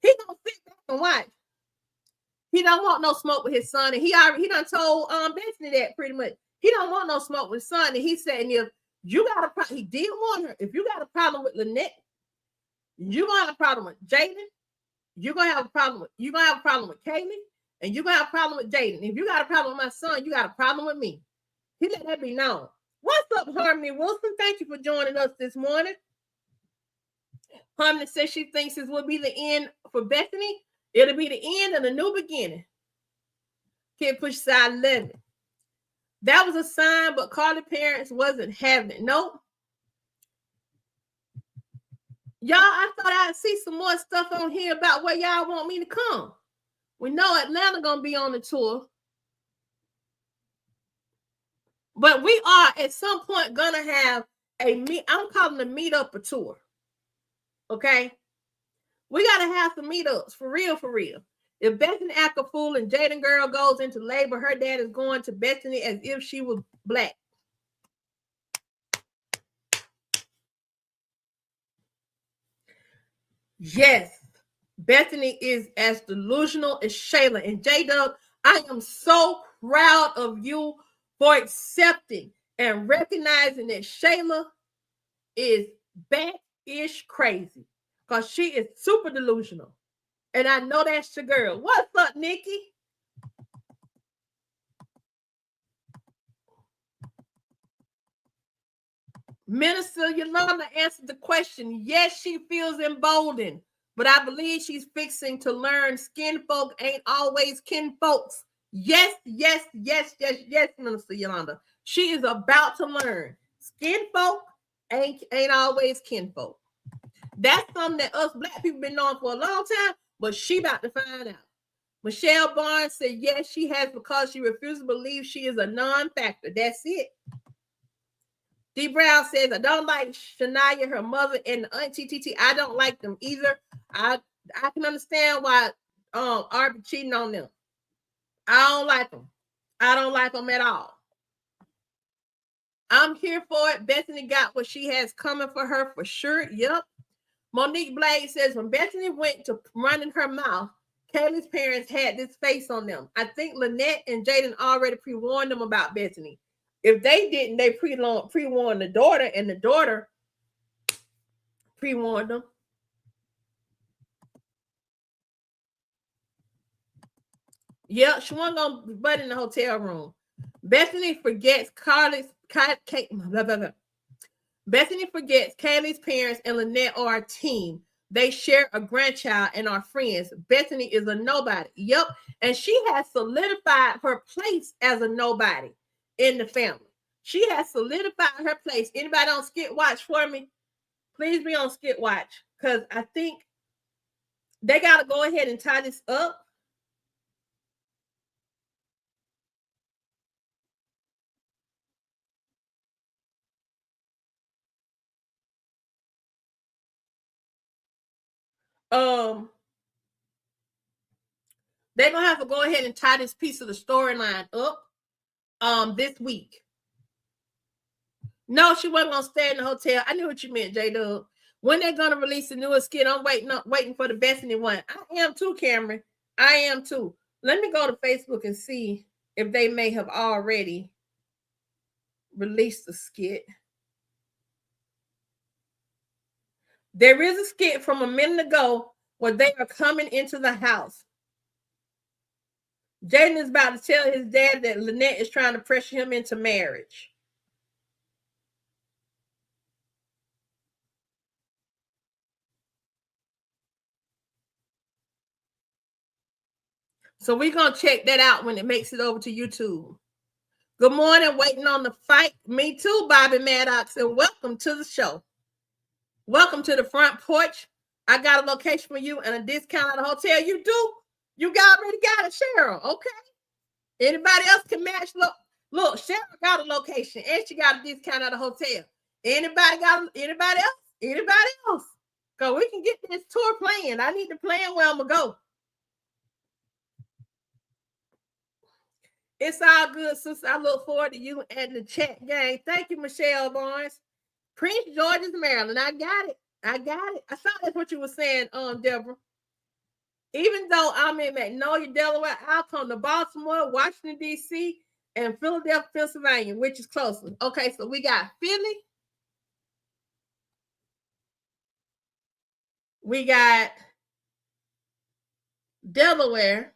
He gonna sit back and watch. He don't want no smoke with his son, and he done told Bethany that pretty much. He don't want no smoke with his son, and he said, if you got a problem, he did warn her. If you got a problem with Lynette, you gonna have a problem with Jaden. You're gonna have a problem with Kaylee, and you're gonna have a problem with Jaden. If you got a problem with my son, you got a problem with me. He let that be known. What's up, Harmony Wilson? Thank you for joining us this morning. Harmony says she thinks this will be the end for Bethany. It'll be the end and a new beginning. Kid push side 11. That was a sign, but Carly's parents wasn't having it. Nope. Y'all, I thought I'd see some more stuff on here about where y'all want me to come. We know Atlanta gonna be on the tour. But we are at some point gonna have I'm calling a meetup a tour. Okay? We gotta have some meetups for real, for real. If Bethany act a fool and Jaden girl goes into labor, her dad is going to Bethany as if she was black. Yes, Bethany is as delusional as Shayla. And J-Dub, I am so proud of you for accepting and recognizing that Shayla is back-ish crazy because she is super delusional. And I know that's your girl. What's up, Nikki? Minister Yolanda answered the question. Yes, she feels emboldened, but I believe she's fixing to learn skin folk ain't always kin folks. Yes, yes, yes, yes, yes, Minister Yolanda. She is about to learn skin folk ain't always kin folk. That's something that us black people been knowing for a long time, but she about to find out. Michelle Barnes said yes, she has because she refuses to believe she is a non-factor. That's it. D. Brown says, I don't like Shania, her mother, and the auntie TT. I don't like them either. I can understand why Art cheating on them. I don't like them. I don't like them at all. I'm here for it. Bethany got what she has coming for her for sure. Yep. Monique Blade says, when Bethany went to running her mouth, Kaylee's parents had this face on them. I think Lynette and Jaden already pre-warned them about Bethany. If they didn't, they pre-warned the daughter, and the daughter pre-warned them. Yeah, she wasn't gonna butt in the hotel room. Bethany forgets Bethany forgets Kaylee's parents and Lynette are a team. They share a grandchild and are friends. Bethany is a nobody. Yep. And she has solidified her place as a nobody in the family. She has solidified her place. Anybody on Skit Watch for me? Please be on Skit Watch because I think they got to go ahead and tie this up. They're gonna have to go ahead and tie this piece of the storyline up this week. No, she wasn't gonna stay in the hotel. I knew what you meant, J-Dub. When they're gonna release the newest skit, I'm waiting for the Destiny one. I am too, Cameron. I am too. Let me go to Facebook and see if they may have already released the skit. There is a skit from a minute ago where they are coming into the house. Jaden is about to tell his dad that Lynette is trying to pressure him into marriage. So we're going to check that out when it makes it over to YouTube. Good morning, waiting on the fight. Me too, Bobby Maddox, and welcome to the show. Welcome to the front porch. I got a location for you and a discount at the hotel. You do? You already got it, Cheryl. Okay. Anybody else can match? Look, Cheryl got a location and she got a discount at the hotel. Anybody else? Anybody else? Because we can get this tour planned. I need to plan where I'm going to go. It's all good, sister. I look forward to you and the chat gang. Thank you, Michelle Barnes. Prince George's, Maryland. I got it. I thought that's what you were saying, Deborah. Even though I'm in Magnolia, Delaware, I'll come to Baltimore, Washington, D.C., and Philadelphia, Pennsylvania, which is closer. Okay, so we got Philly. We got Delaware.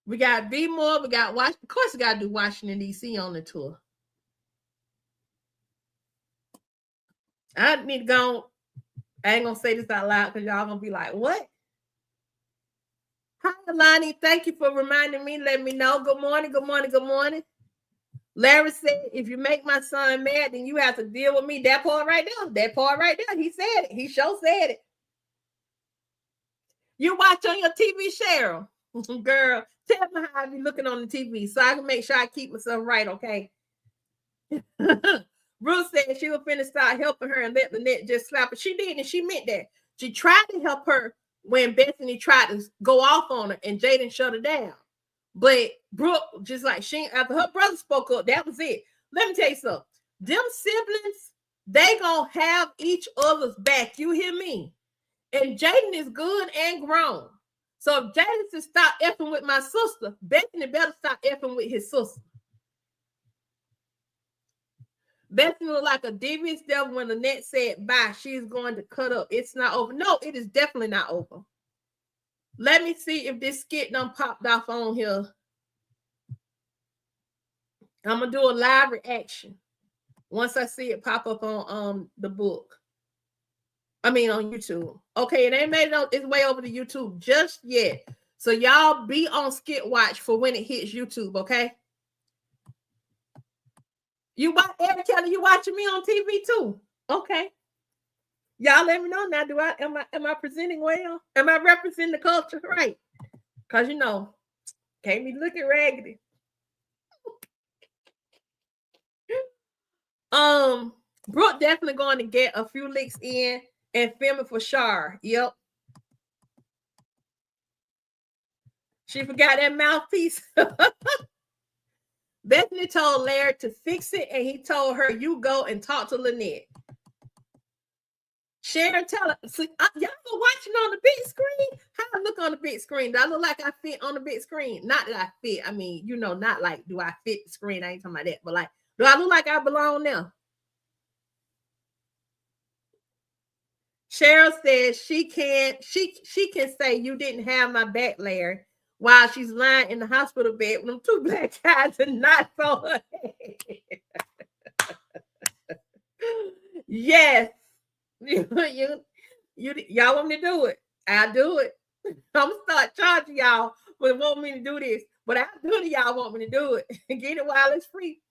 We got B-More. We got Washington. Of course, we got to do Washington, D.C. on the tour. I need to go. I ain't going to say this out loud because y'all going to be like, what? Hi, Alani. Thank you for reminding me. Let me know. Good morning. Good morning. Good morning. Larry said, if you make my son mad, then you have to deal with me. That part right there. That part right there. He said it. He sure said it. You watch on your TV, Cheryl. Girl, tell me how I be looking on the TV so I can make sure I keep myself right, okay? Ruth said she was finna start helping her and let Lynette just slap her. She did, and she meant that. She tried to help her when Bethany tried to go off on her and Jaden shut her down. But Brooke, just like she, after her brother spoke up, that was it. Let me tell you something. Them siblings, they gonna have each other's back. You hear me? And Jaden is good and grown. So if Jaden should stop effing with my sister, Bethany better stop effing with his sister. Bethany looked like a devious devil when Lynette said bye. She's going to cut up. It's not over. No, it is definitely not over. Let me see if this skit done popped off on here. I'm gonna do a live reaction once I see it pop up on the book. I mean on YouTube. Okay, it ain't made it its way over to YouTube just yet. So y'all be on Skit Watch for when it hits YouTube, okay? You watch Eric Kelly, you watching me on TV too. Okay. Y'all let me know now. Am I presenting well? Am I representing the culture right? Because you know, can't be looking raggedy. Brooke definitely going to get a few licks in and film it for Shar. Yep. She forgot that mouthpiece. Bethany told Larry to fix it, and he told her, you go and talk to Lynette. Sharon, tell her. See, y'all are watching on the big screen. How I look on the big screen? Do I look like I fit on the big screen? Not that I fit. I mean, you know, not like do I fit the screen? I ain't talking about that. But like, do I look like I belong there? Cheryl says she can say you didn't have my back, Larry, while she's lying in the hospital bed with them two black guys and knots on her head. Yes. Y'all want me to do it? I'll do it. I'm gonna start charging y'all for wanting me to do this, but I'll do it. Y'all want me to do it. Get it while it's free.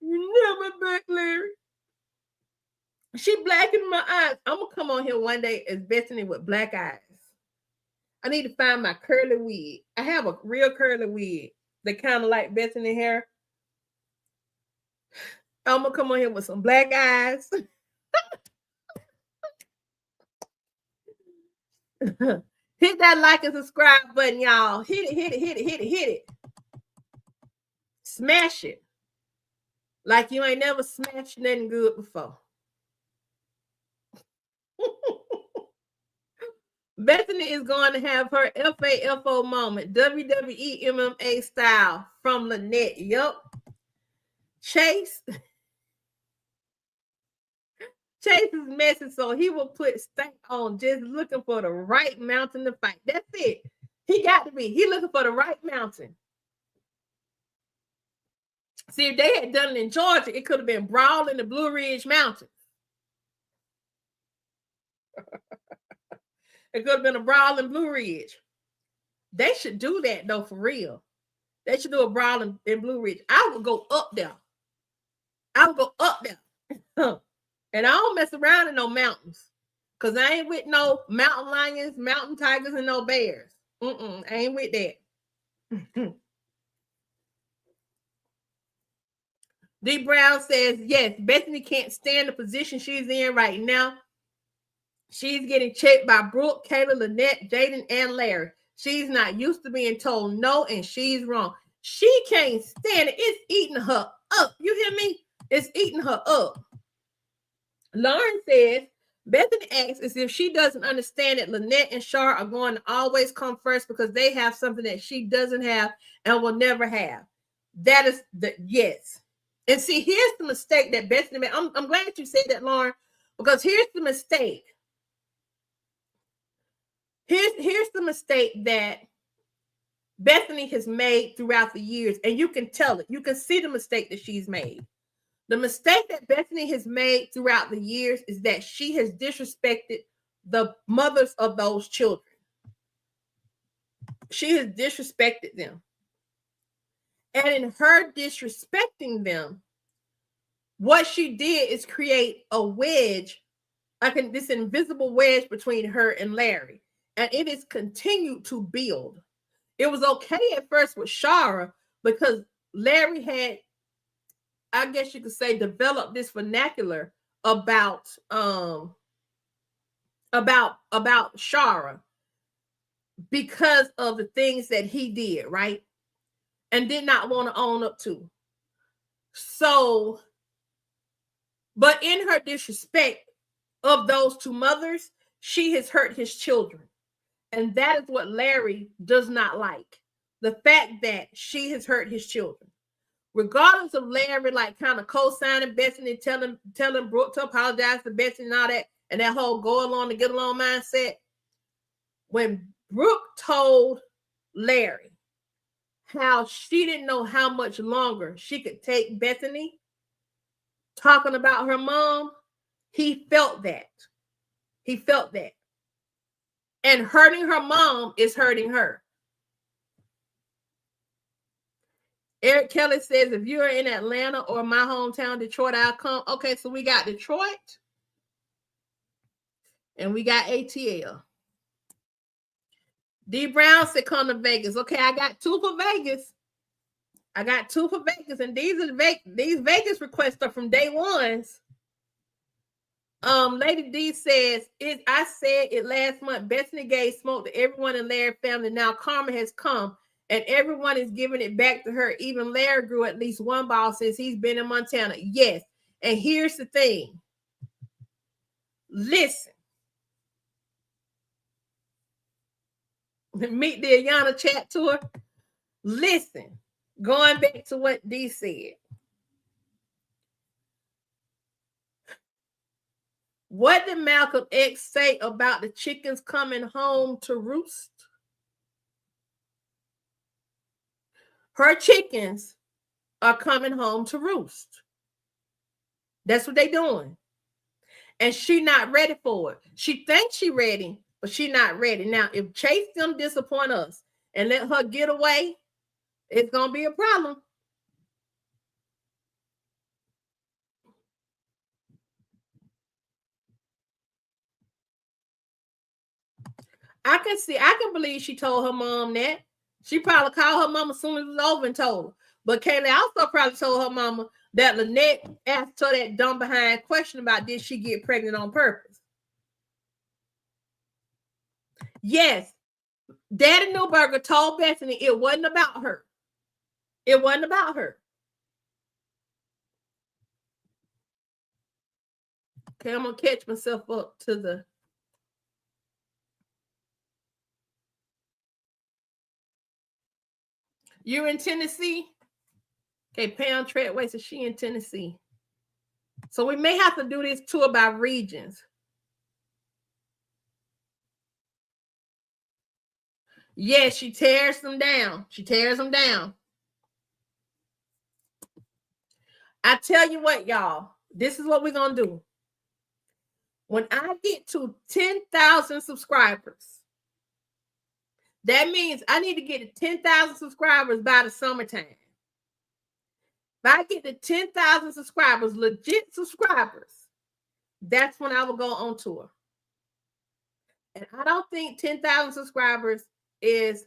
You never back, Larry. She black in my eyes. I'm gonna come on here one day as Bethany with black eyes. I need to find my curly wig. I have a real curly wig that kind of like Bethany hair, I'm gonna come on here with some black eyes. Hit that like and subscribe button, y'all. Hit it, hit it, hit it, hit it, hit it. Smash it. Like you ain't never smashed nothing good before. Bethany is going to have her FAFO moment, WWE MMA style from Lynette. Yup. Chase is messy, so he will put stank on just looking for the right mountain to fight. That's it. He got to be. He looking for the right mountain. See, if they had done it in Georgia, it could have been Brawl in the Blue Ridge Mountains. It could have been a Brawl in Blue Ridge. They should do that, though, for real. They should do a Brawl in Blue Ridge. I would go up there. I would go up there. And I don't mess around in no mountains. Because I ain't with no mountain lions, mountain tigers, and no bears. I ain't with that. D. Brown says, yes, Bethany can't stand the position she's in right now. She's getting checked by Brooke, Kayla, Lynette, Jaden, and Larry. She's not used to being told no, and she's wrong. She can't stand it. It's eating her up. You hear me? It's eating her up. Lauren says, Bethany asks as if she doesn't understand that Lynette and Shar are going to always come first because they have something that she doesn't have and will never have. That is the yes. And see, here's the mistake that Bethany made. I'm glad you said that, Lauren, because here's the mistake. Here's the mistake that Bethany has made throughout the years, and you can tell it. You can see the mistake that she's made. The mistake that Bethany has made throughout the years is that she has disrespected the mothers of those children. She has disrespected them. And in her disrespecting them, what she did is create a wedge, like this invisible wedge between her and Larry. And it has continued to build. It was okay at first with Shara because Larry had, I guess you could say, developed this vernacular about Shara because of the things that he did, right? And did not want to own up to. So, but in her disrespect of those two mothers, she has hurt his children. And that is what Larry does not like. The fact that she has hurt his children. Regardless of Larry, like kind of co-signing Bethany, telling Brooke to apologize to Bethany and all that, and that whole go along to get along mindset. When Brooke told Larry how she didn't know how much longer she could take Bethany talking about her mom, he felt that. He felt that. And hurting her mom is hurting her. Eric Kelly says, if you're in Atlanta or my hometown, Detroit, I'll come. Okay, so we got Detroit and we got ATL. D. Brown said, come to Vegas. Okay, I got two for Vegas. And these Vegas requests are from day ones. Lady D says, I said it last month. Bethany gave smoke to everyone in Larry's family. Now karma has come and everyone is giving it back to her. Even Larry grew at least one ball since he's been in Montana. Yes. And here's the thing. Listen. Meet the Ayana chat tour. Listen. Going back to what D said. What did Malcolm X say about the chickens coming home to roost? Her chickens are coming home to roost. That's what they're doing. And she's not ready for it. She thinks she's ready, but she's not ready. Now, if Chase them disappoint us and let her get away, it's going to be a problem. I can believe she told her mom that. She probably called her mom as soon as it was over and told her. But Kaylee also probably told her mama that Lynette asked her that dumb behind question about did she get pregnant on purpose. Yes, Daddy Newberger told Bethany it wasn't about her. It wasn't about her. Okay, I'm gonna catch myself up to the. You're in Tennessee? Okay, Pam Treadway says she in Tennessee. So we may have to do this tour by regions. Yes, she tears them down. She tears them down. I tell you what, y'all, this is what we're going to do. When I get to 10,000 subscribers, that means I need to get to 10,000 subscribers by the summertime. If I get to 10,000 subscribers, legit subscribers, that's when I will go on tour. And I don't think 10,000 subscribers is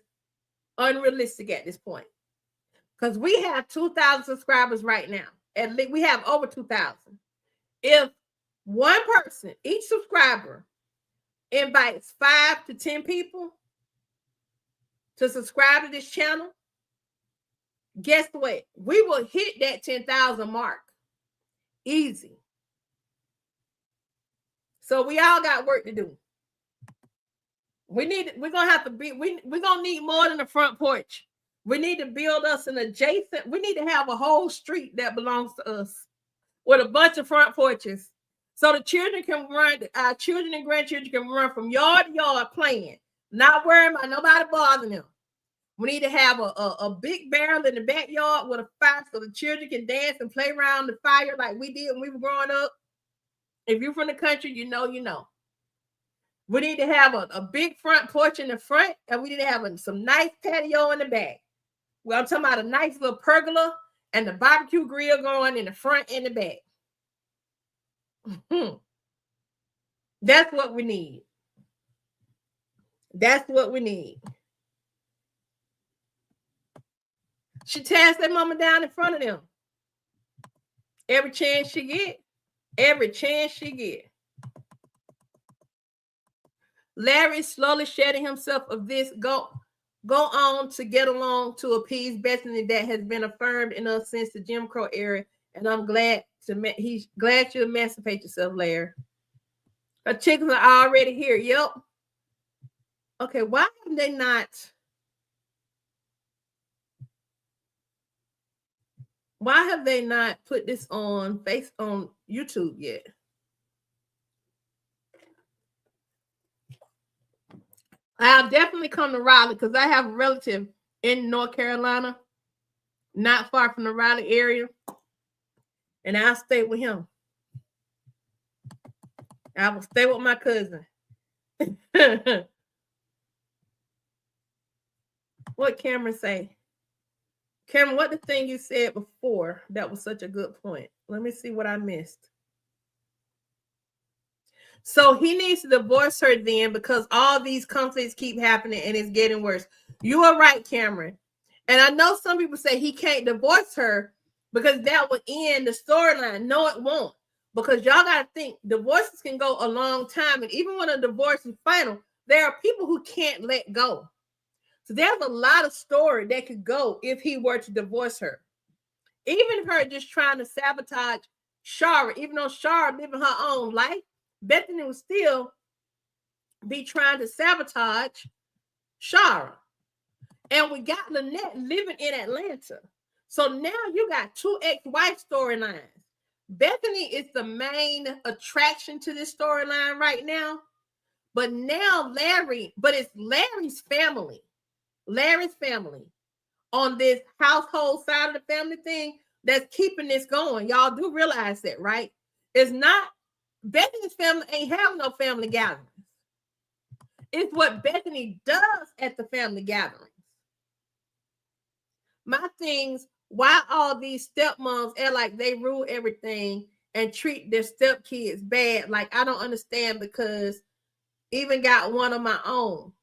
unrealistic at this point. Because we have 2,000 subscribers right now. At least we have over 2,000. If one person, each subscriber, invites 5 to 10 people to subscribe to this channel, guess what? We will hit that 10,000 mark. Easy. So we all got work to do. We're gonna have to be, we're gonna need more than a front porch. We need to build us an adjacent, we need to have a whole street that belongs to us with a bunch of front porches. So the children can run, our children and grandchildren can run from yard to yard playing, not worrying about nobody bothering them. We need to have a big barrel in the backyard with a fire so the children can dance and play around the fire like we did when we were growing up. If you're from the country, you know, you know. We need to have a big front porch in the front, and we need to have some nice patio in the back. Well, I'm talking about a nice little pergola and the barbecue grill going in the front and the back. That's what we need. That's what we need. She tears that mama down in front of them. Every chance she get. Every chance she get. Larry slowly shedding himself of this. Go on to get along to appease Bethany that has been affirmed in us since the Jim Crow era. And I'm glad he's glad you emancipate yourself, Larry. Her chickens are already here. Yep. Okay, why have they not? Why have they not put this on YouTube yet? I'll definitely come to Raleigh because I have a relative in North Carolina, not far from the Raleigh area, and I'll stay with him. I will stay with my cousin. What Cameron say? Cameron, what the thing you said before that was such a good point? Let me see what I missed. So he needs to divorce her then because all these conflicts keep happening and it's getting worse. You are right, Cameron. And I know some people say he can't divorce her because that would end the storyline. No, it won't. Because y'all got to think divorces can go a long time. And even when a divorce is final, there are people who can't let go. So there's a lot of story that could go if he were to divorce her. Even her just trying to sabotage Shara, even though Shara living her own life, Bethany would still be trying to sabotage Shara. And we got Lynette living in Atlanta. So now you got 2 ex-wife storylines. Bethany is the main attraction to this storyline right now. But now it's Larry's family. Larry's family on this household side of the family thing that's keeping this going. Y'all do realize that, right? It's not Bethany's family ain't having no family gatherings. It's what Bethany does at the family gatherings. My things, why all these stepmoms act like they rule everything and treat their stepkids bad? Like, I don't understand because even got one of my own.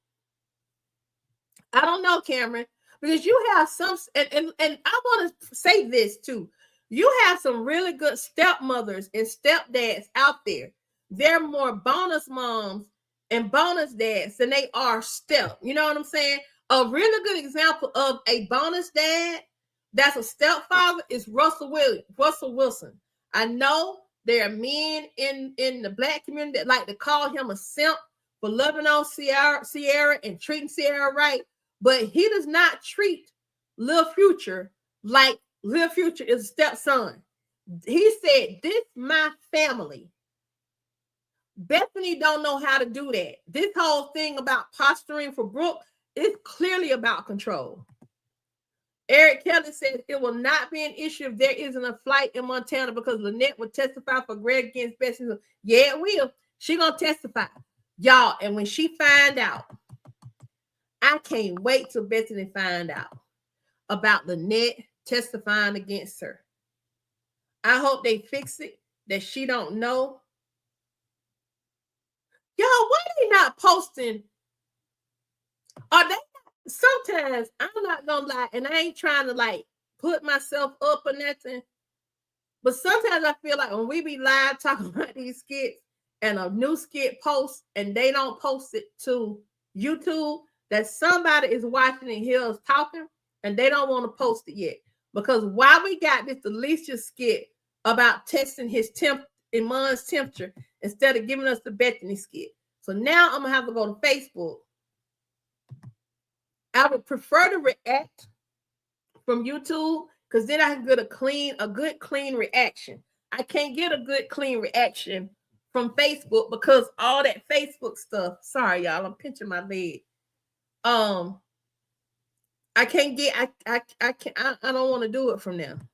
I don't know, Cameron, Because you have some, and I want to say this too. You have some really good stepmothers and stepdads out there. They're more bonus moms and bonus dads than they are step. You know what I'm saying? A really good example of a bonus dad that's a stepfather is Russell Wilson. I know there are men in the Black community that like to call him a simp for loving on Sierra and treating Sierra right, but he does not treat Lil Future like Lil Future is a stepson. He said, "This my family." Bethany don't know how to do that. This whole thing about posturing for Brooke is clearly about control. Eric Kelly says it will not be an issue if there isn't a flight in Montana because Lynette will testify for Greg against Bethany. Yeah, it will. She gonna testify, y'all. And when she find out, I can't wait till Bethany find out about Lynette testifying against her. I hope they fix it that she don't know. Y'all, why are they not posting? Are they? Sometimes I'm not gonna lie, and I ain't trying to like put myself up or nothing. But sometimes I feel like when we be live talking about these skits and a new skit post and they don't post it to YouTube, that somebody is watching and hears us talking and they don't want to post it yet. Because while we got this Alicia skit about testing his Iman's temperature instead of giving us the Bethany skit. So now I'm gonna have to go to Facebook. I would prefer to react from YouTube because then I can get a good clean reaction. I can't get a good clean reaction from Facebook because all that Facebook stuff. Sorry, y'all, I'm pinching my leg. I can't get. I don't want to do it from them.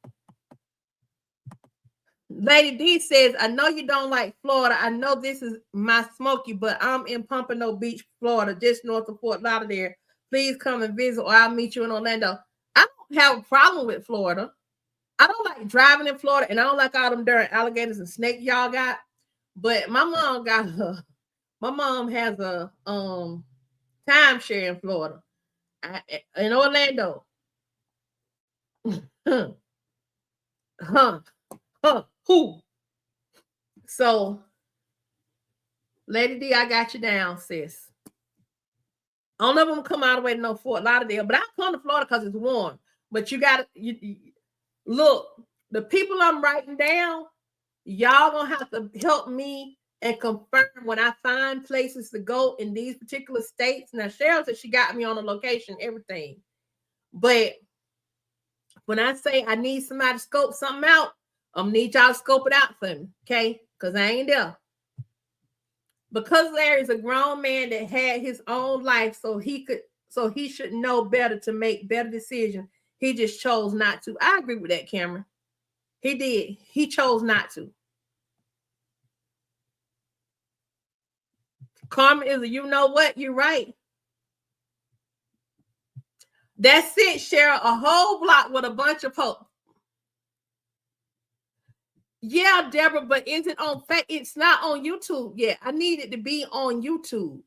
Lady D says, I know you don't like Florida. I know this is my Smoky, but I'm in Pompano Beach, Florida, just north of Fort Lauderdale. Please come and visit, or I'll meet you in Orlando. I don't have a problem with Florida. I don't like driving in Florida, and I don't like all them darn alligators and snakes y'all got. But my mom has a timeshare in Florida, in Orlando. Who? So, Lady D, I got you down, sis. I don't know if I'm gonna come all the way to no Fort Lauderdale, but I come to Florida because it's warm. But you got to look, the people I'm writing down, y'all gonna have to help me and confirm when I find places to go in these particular states. Now, Cheryl said she got me on the location, everything. But when I say I need somebody to scope something out, I'm gonna need y'all to scope it out for me, okay? Because I ain't there. Because Larry's a grown man that had his own life, so he should know better to make better decisions. He just chose not to. I agree with that, Cameron. He did. He chose not to. Karma is a you know what? You're right. That's it, Cheryl. A whole block with a bunch of posts. Yeah, Deborah, but is it on? It's not on YouTube yet. I need it to be on YouTube.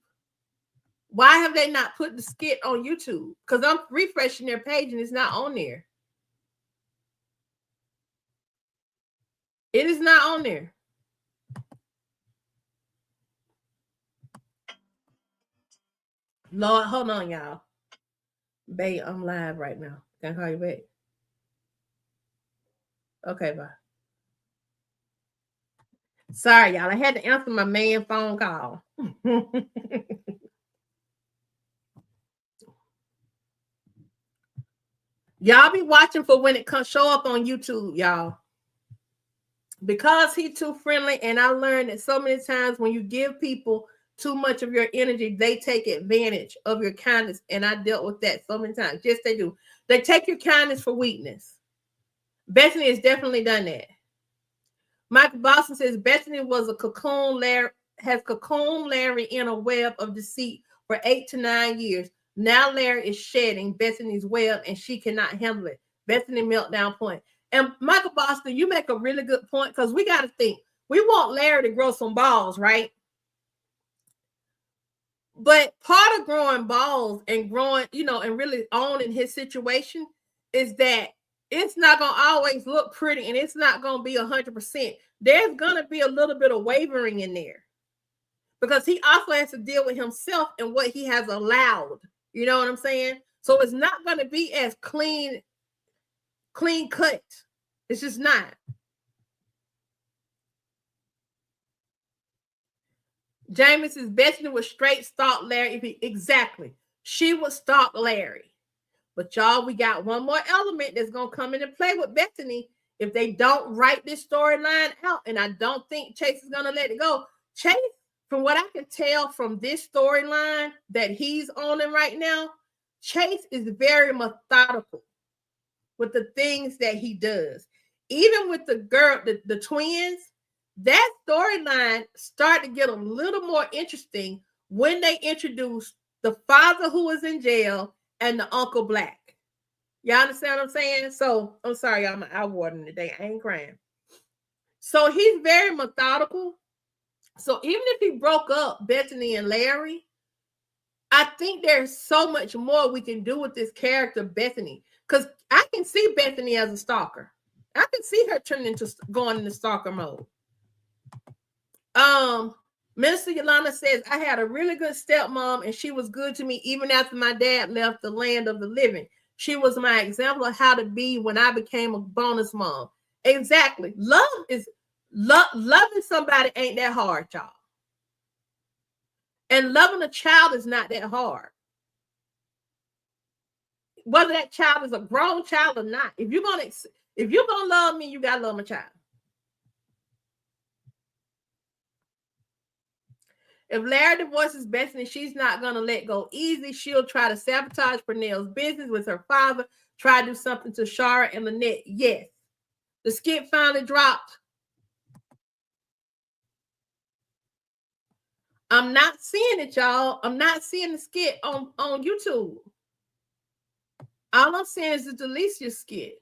Why have they not put the skit on YouTube? Because I'm refreshing their page and it's not on there. It is not on there. Lord, hold on, y'all. Babe, I'm live right now. Can I call you back? Okay, bye. Sorry, y'all. I had to answer my man phone call. Y'all be watching for when it comes show up on YouTube, y'all. Because he's too friendly, and I learned that so many times when you give people too much of your energy, they take advantage of your kindness. And I dealt with that so many times. Yes, they do. They take your kindness for weakness. Bethany has definitely done that. Michael Boston says Bethany was a cocoon Larry, has cocooned Larry in a web of deceit for 8 to 9 years. Now Larry is shedding Bethany's web and she cannot handle it. Bethany meltdown point. And Michael Boston, you make a really good point because we got to think. We want Larry to grow some balls, right? But part of growing balls and growing, and really owning his situation is that it's not gonna always look pretty and it's not gonna be 100%. There's gonna be a little bit of wavering in there because he also has to deal with himself and what he has allowed. You know what I'm saying? So it's not gonna be as clean cut. It's just not. Jameson's Bethany was straight stalk Larry. Exactly. She would stalk Larry. But y'all, we got one more element that's going to come into play with Bethany if they don't write this storyline out. And I don't think Chase is going to let it go. Chase, from what I can tell from this storyline that he's owning right now, Chase is very methodical with the things that he does. Even with the girl, the twins, that storyline started to get a little more interesting when they introduced the father who was in jail and the Uncle Black. Y'all understand what I'm saying? So I'm sorry, y'all, I'm out watering today. I ain't crying. So he's very methodical. So even if he broke up Bethany and Larry, I think there's so much more we can do with this character, Bethany. Because I can see Bethany as a stalker. I can see her turning into going into stalker mode. Minister Yolanda says, I had a really good stepmom and she was good to me even after my dad left the land of the living. She was my example of how to be when I became a bonus mom. Exactly. Loving somebody ain't that hard, y'all. And loving a child is not that hard. Whether that child is a grown child or not. If you're gonna love me, you gotta love my child. If Larry divorces Bethany, she's not going to let go easy. She'll try to sabotage Pernell's business with her father, try to do something to Shara and Lynette. Yes. The skit finally dropped. I'm not seeing it, y'all. I'm not seeing the skit on YouTube. All I'm seeing is the Delicia skit.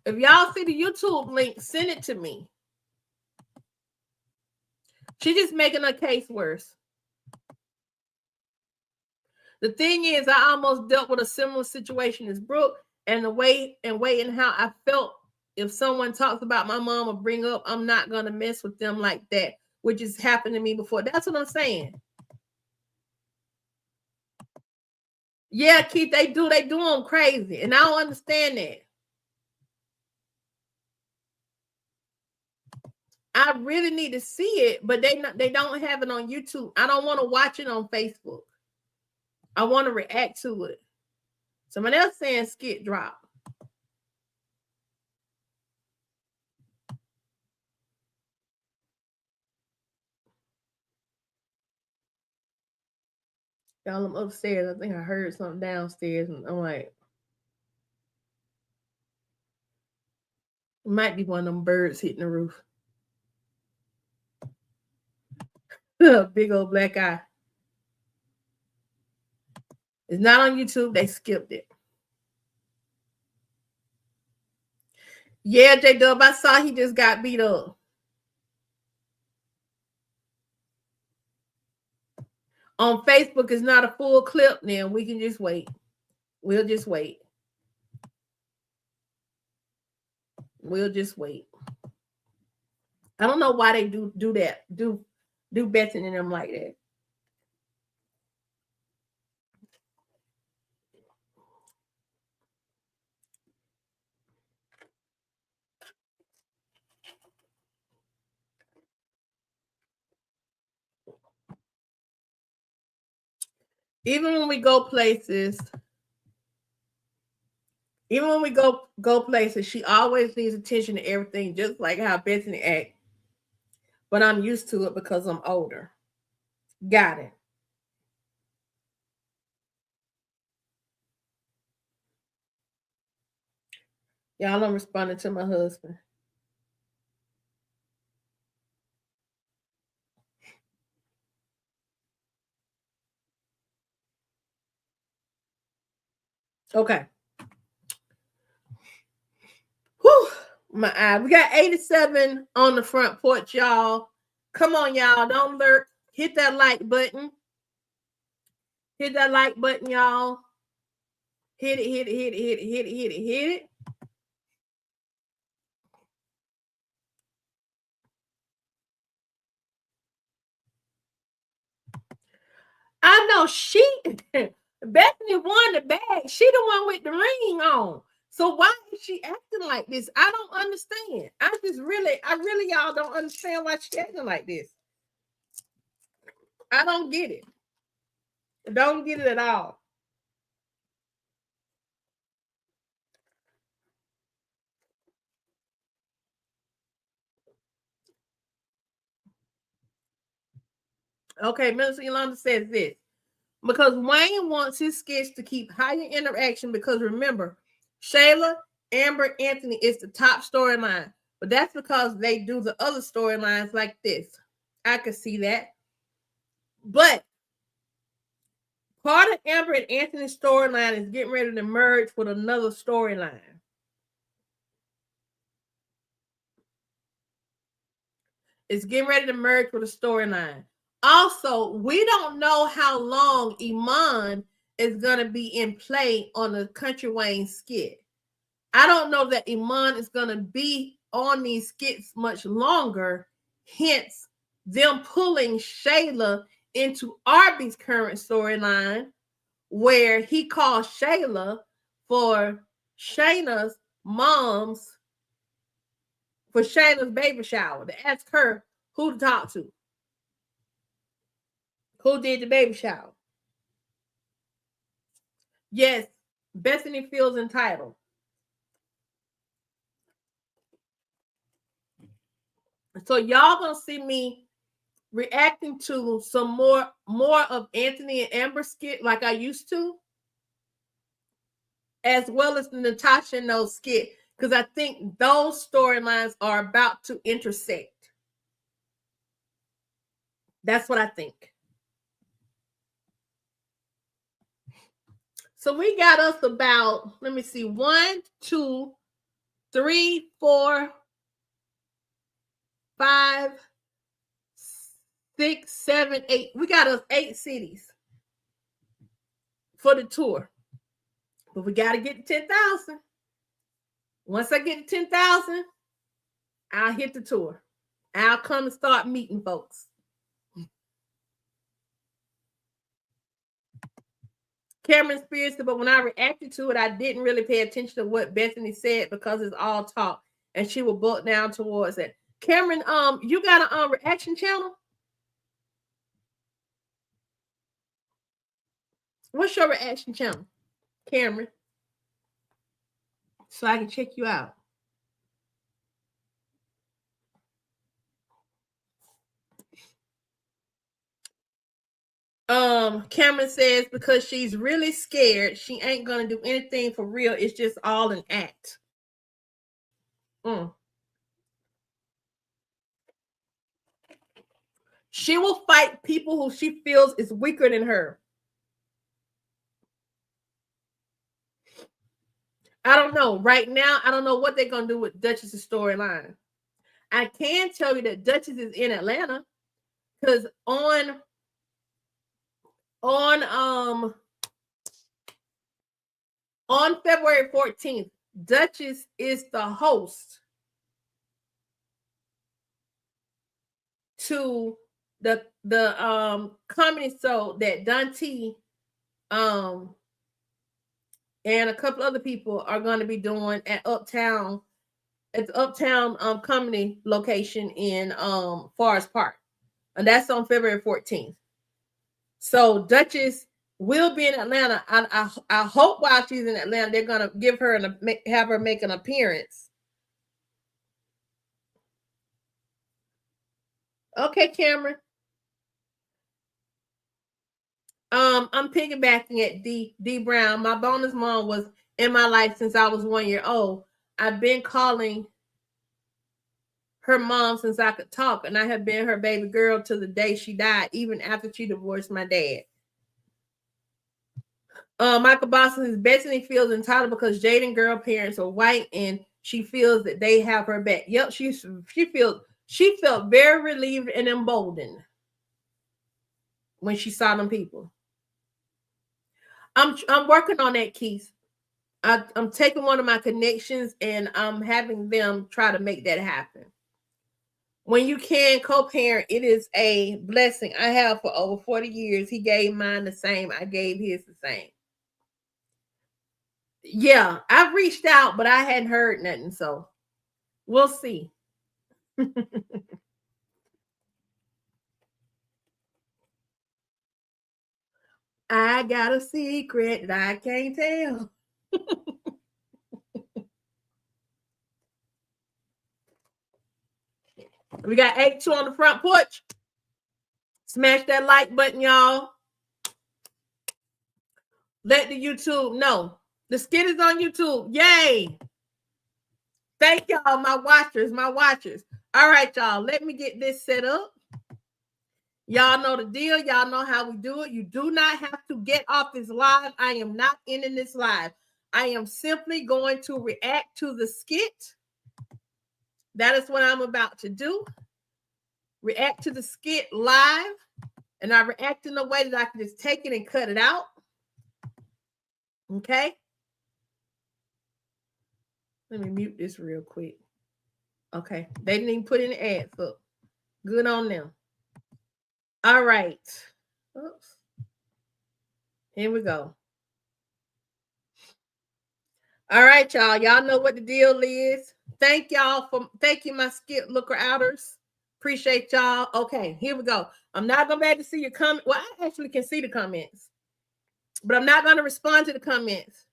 If y'all see the YouTube link, send it to me. She's just making her case worse. The thing is, I almost dealt with a similar situation as Brooke, and the way and how I felt if someone talks about my mom or bring up, I'm not going to mess with them like that, which has happened to me before. That's what I'm saying. Yeah, Keith, they do them crazy, and I don't understand that. I really need to see it, but they don't have it on YouTube. I don't want to watch it on Facebook. I want to react to it. Someone else saying skit drop. Y'all, I'm upstairs. I think I heard something downstairs, and I'm like, it might be one of them birds hitting the roof. Big old black eye. It's not on YouTube. They skipped it. Yeah, J-Dub, I saw he just got beat up. On Facebook, it's not a full clip now. We can just wait. We'll just wait. We'll just wait. I don't know why they do that. Do Bethany and them like that. Even when we go places, she always needs attention to everything, just like how Bethany act. But I'm used to it because I'm older. Got it. Y'all, I'm responding to my husband. Okay. Whew, my eye. We got 87 on the front porch, y'all. Come on, y'all. Don't lurk. Hit that like button. Hit that like button, y'all. Hit it, hit it, hit it, hit it, hit it, hit it, hit it. I know she Bethany won the bag. She the one with the ring on. So why is she acting like this? I don't understand. I really y'all don't understand why she acting like this. I don't get it. Don't get it at all. Okay, Minister Yolanda says this. Because Wayne wants his skits to keep higher interaction because remember, Shayla, Amber, Anthony is the top storyline. But that's because they do the other storylines like this. I could see that. But part of Amber and Anthony's storyline is getting ready to merge with another storyline. It's getting ready to merge with a storyline. Also, we don't know how long Iman is going to be in play on the Kountry Wayne skit. I don't know that Iman is going to be on these skits much longer. Hence, them pulling Shayla into Arby's current storyline, where he calls Shayla for Shayna's mom's, for Shayna's baby shower to ask her who to talk to. Who did the baby shower? Yes, Bethany feels entitled. So y'all gonna see me reacting to some more of Anthony and Amber skit like I used to, as well as the Natasha and those skit, because I think those storylines are about to intersect. That's what I think. So we got us about, let me see, 1, 2, 3, 4, 5, 6, 7, 8. We got us 8 cities for the tour. But we got to get to 10,000. Once I get to 10,000, I'll hit the tour. I'll come and start meeting folks. Cameron Spears said, but when I reacted to it, I didn't really pay attention to what Bethany said because it's all talk, and she will book down towards it. Cameron, you got a reaction channel? What's your reaction channel, Cameron? So I can check you out. Cameron says because she's really scared, she ain't gonna do anything for real. It's just all an act. She will fight people who she feels is weaker than her. I don't know. Right now, I don't know what they're gonna do with Duchess's storyline. I can tell you that Duchess is in Atlanta because on February 14th, Duchess is the host to the comedy show that Dante and a couple other people are going to be doing at the Uptown comedy location in Forest Park, and that's on February 14th. So Duchess will be in Atlanta. I hope while she's in Atlanta, they're gonna give her have her make an appearance. Okay, Cameron. I'm piggybacking at D Brown. My bonus mom was in my life since I was 1 year old. I've been calling her mom since I could talk, and I have been her baby girl to the day she died, even after she divorced my dad. Michael Boston says Bethany feels entitled because Jaden girl parents are white and she feels that they have her back. Yep, she feels She felt very relieved and emboldened when she saw them people. I'm working on that, Keith. I'm taking one of my connections and I'm having them try to make that happen. When you can co-parent, it is a blessing. I have for over 40 years. He gave mine the same. I gave his the same. Yeah, I've reached out, but I hadn't heard nothing. So we'll see. I got a secret that I can't tell. We got 8-2 on the front porch. Smash that like button, y'all. Let the YouTube know. The skit is on YouTube. Yay. Thank y'all, my watchers, my watchers. All right, y'all. Let me get this set up. Y'all know the deal. Y'all know how we do it. You do not have to get off this live. I am not ending this live. I am simply going to react to the skit. That is what I'm about to do. React to the skit live. And I react in a way that I can just take it and cut it out. Okay. Let me mute this real quick. Okay. They didn't even put in the ads up. Good on them. All right. Oops. Here we go. All right, y'all. Y'all know what the deal is. Thank you, my skit looker outers. Appreciate y'all. Okay, here we go. I'm not going to be able to see your comment. Well, I actually can see the comments, but I'm not going to respond to the comments.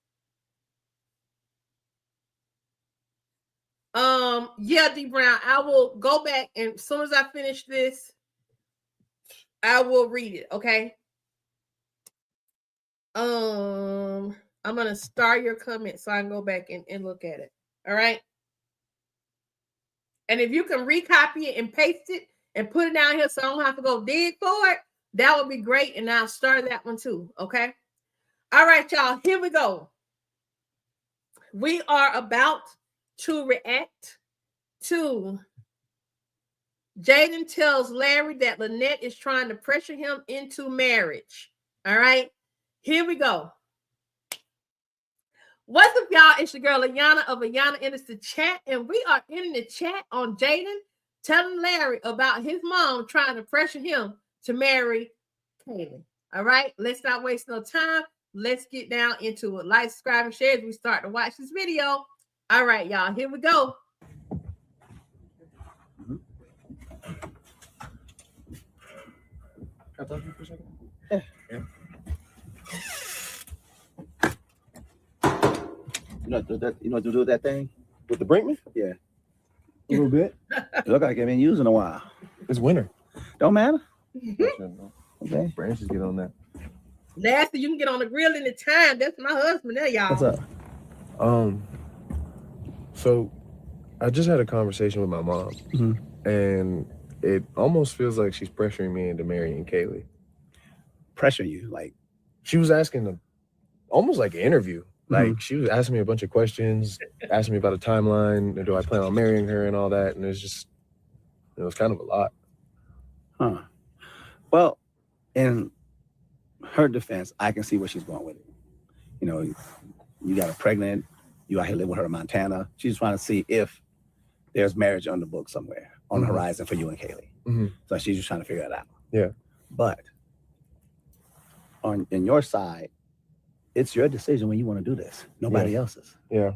Yeah, D Brown, I will go back and as soon as I finish this, I will read it. Okay. I'm gonna star your comment so I can go back and look at it. All right. And if you can recopy it and paste it and put it down here so I don't have to go dig for it, that would be great. And I'll star that one too. Okay. All right, y'all. Here we go. We are about to react to Jaden tells Larry that Lynette is trying to pressure him into marriage. All right. Here we go. What's up, y'all? It's your girl, Ayana of Ayana Enters the Chat, and we are in the chat on Jaden telling Larry about his mom trying to pressure him to marry Kaylee. All right, let's not waste no time. Let's get down into it. Like, subscribe, and share as we start to watch this video. All right, y'all, here we go. Can I talk to you for a second? Yeah. You know to do that thing With the Brinkman? Yeah. A little bit. It look like I've been using a while. It's winter. Don't matter. Okay. Branches get on that. Lastly, you can get on the grill anytime. That's my husband there, y'all. What's up? So I just had a conversation with my mom, and it almost feels like she's pressuring me into marrying Kaylee. Pressure you, like she was asking almost like an interview. Like she was asking me a bunch of questions, asking me about a timeline, and do I plan on marrying her and all that. And it was kind of a lot. Huh. Well, in her defense, I can see where she's going with it. You know, you got her pregnant, you out here living with her in Montana. She's trying to see if there's marriage on the book somewhere on the horizon for you and Kaylee. So she's just trying to figure it out. Yeah. But in your side, it's your decision when you want to do this. Nobody else's. Yeah.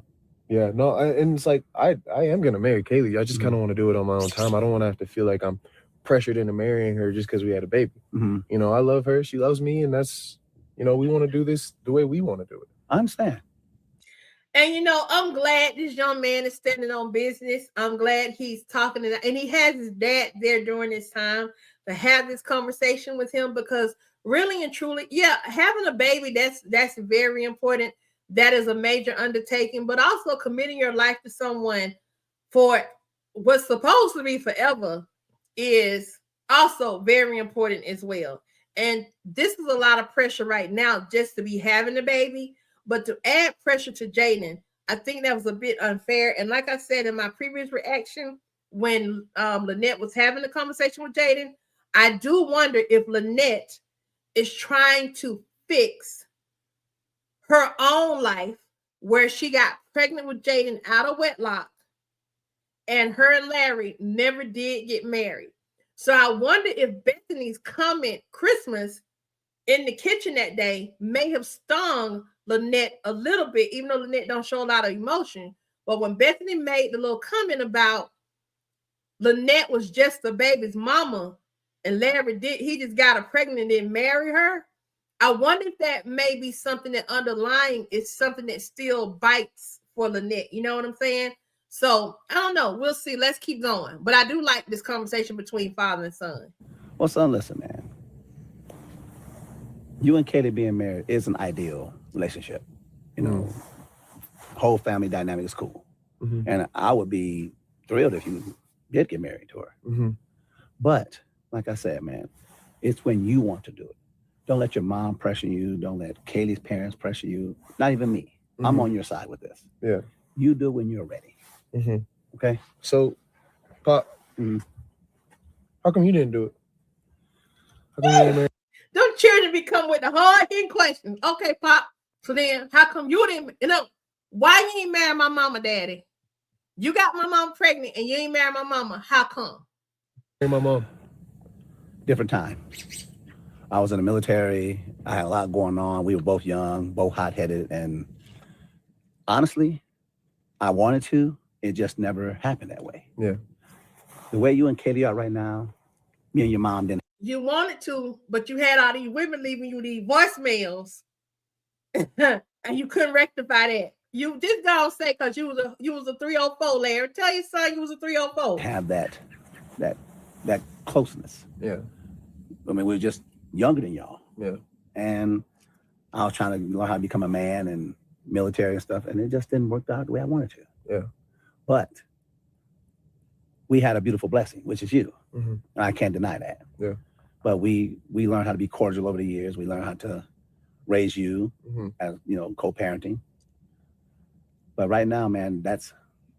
Yeah. No, and it's like I am gonna marry Kaylee. I just kind of want to do it on my own time. I don't want to have to feel like I'm pressured into marrying her just because we had a baby. You know, I love her, she loves me, and that's, you know, we want to do this the way we want to do it. I understand. And, you know, I'm glad this young man is standing on business. I'm glad he's talking and he has his dad there during this time to have this conversation with him, because really and truly, yeah, having a baby, that's very important. That is a major undertaking, but also committing your life to someone for what's supposed to be forever is also very important as well. And this is a lot of pressure right now just to be having a baby. But to add pressure to Jaden, I think that was a bit unfair. And like I said in my previous reaction, when Lynette was having a conversation with Jaden, I do wonder if Lynette is trying to fix her own life where she got pregnant with Jaden out of wedlock and her and Larry never did get married. So I wonder if Bethany's comment Christmas in the kitchen that day may have stung Lynette a little bit, even though Lynette don't show a lot of emotion. But when Bethany made the little comment about Lynette was just the baby's mama and Larry he just got her pregnant and didn't marry her, I wonder if that may be something that underlying is something that still bites for Lynette. You know what I'm saying? So I don't know. We'll see. Let's keep going. But I do like this conversation between father and son. Well, son, listen, man. You and Katie being married is an ideal relationship. You know, whole family dynamic is cool. And I would be thrilled if you did get married to her. But like I said, man, it's when you want to do it. Don't let your mom pressure you. Don't let Kaylee's parents pressure you. Not even me. I'm on your side with this. Yeah. You do it when you're ready. Okay? So, Pop, how come you didn't do it? How come you didn't marry? Them children be coming with the hard-hitting questions. Okay, Pop. So then, how come you didn't, why you ain't marry my mama, Daddy? You got my mom pregnant and you ain't marry my mama. How come? My mom. Different time. I was in the military. I had a lot going on. We were both young, both hot-headed. And honestly, I wanted to. It just never happened that way. Yeah. The way you and Katie are right now, me and your mom didn't. You wanted to, but you had all these women leaving you these voicemails. And you couldn't rectify that. You just don't say because you was a 304, Larry. Tell your son you was a 304. Have that closeness. Yeah. I mean, we were just younger than y'all. Yeah. And I was trying to learn how to become a man and military and stuff, and it just didn't work out the way I wanted to. Yeah. But we had a beautiful blessing, which is you. I can't deny that. Yeah. But we learned how to be cordial over the years. We learned how to raise you as, co-parenting. But right now, man, that's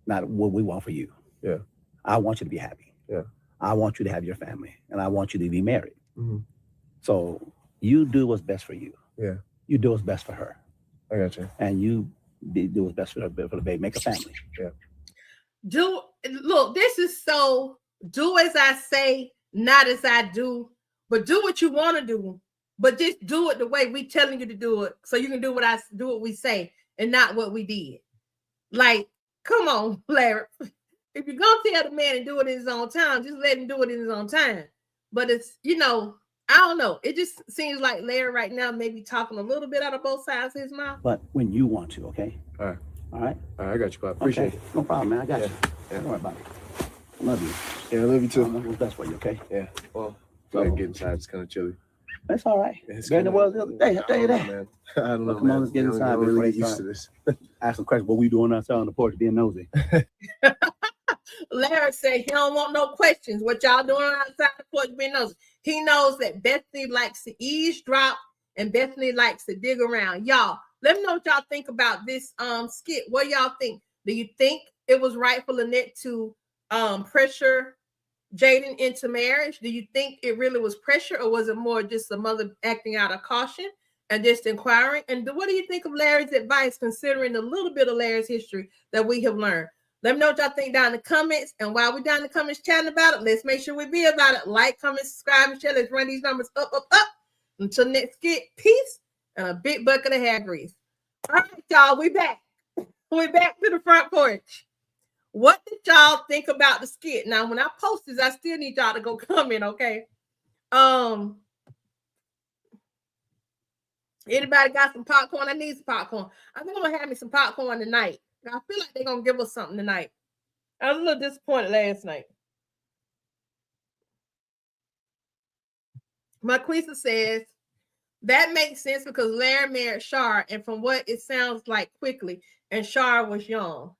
not what we want for you. Yeah. I want you to be happy. Yeah. I want you to have your family, and I want you to be married. So you do what's best for you. Yeah. You do what's best for her. I got you. And you do what's best for the baby. Make a family. Yeah. Look, this is so do as I say, not as I do, but do what you want to do, but just do it the way we telling you to do it, so you can do what we say and not what we did. Like, come on, Larry. If you're gonna tell the man to do it in his own time, just let him do it in his own time. But it's, I don't know. It just seems like Larry right now may be talking a little bit out of both sides of his mouth. But when you want to, okay? All right. All right? All right, I got you, Pop. Appreciate it. No problem, man. I got you. Yeah. Don't worry about it. Love you. Yeah, I love you too. What's best for you, okay? Yeah. Well, go ahead and get inside. It's kind of chilly. That's all right. It's Better than it was the other day. I'll tell you that. Man. I don't know, Come on, man. let's get inside. I'm really get used to this. Ask some questions. What we doing outside on the porch being nosy? Larry said he don't want no questions. What y'all doing outside the porch being nosy? He knows that Bethany likes to eavesdrop and Bethany likes to dig around. Y'all, let me know what y'all think about this skit. What y'all think? Do you think it was right for Lynette to pressure Jaden into marriage? Do you think it really was pressure, or was it more just a mother acting out of caution and just inquiring? And what do you think of Larry's advice, considering a little bit of Larry's history that we have learned? Let me know what y'all think down in the comments. And while we're down in the comments chatting about it, let's make sure we be about it. Like, comment, subscribe, and share. Let's run these numbers up, up, up. Until next skit, peace and a big bucket of hair grease. All right, y'all, we back. We're back to the front porch. What did y'all think about the skit? Now, when I post this, I still need y'all to go comment, okay? Anybody got some popcorn? I need some popcorn. I think I'm gonna have me some popcorn tonight. I feel like they're gonna give us something tonight. I was a little disappointed last night. Marquisa says that makes sense because Larry married Shar, and from what it sounds like, quickly, and Shar was young.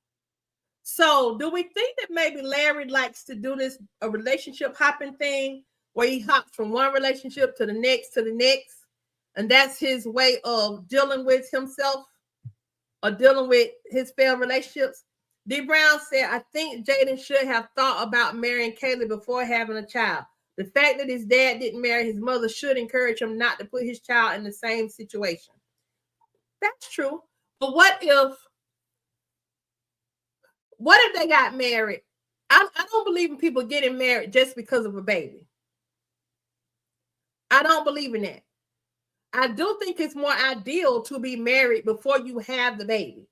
So do we think that maybe Larry likes to do this a relationship hopping thing where he hops from one relationship to the next, and that's his way of dealing with himself or dealing with his failed relationships? D. Brown said, I think Jaden should have thought about marrying Kaylee before having a child. The fact that his dad didn't marry his mother should encourage him not to put his child in the same situation. That's true. But what if they got married? I don't believe in people getting married just because of a baby. I don't believe in that. I do think it's more ideal to be married before you have the baby.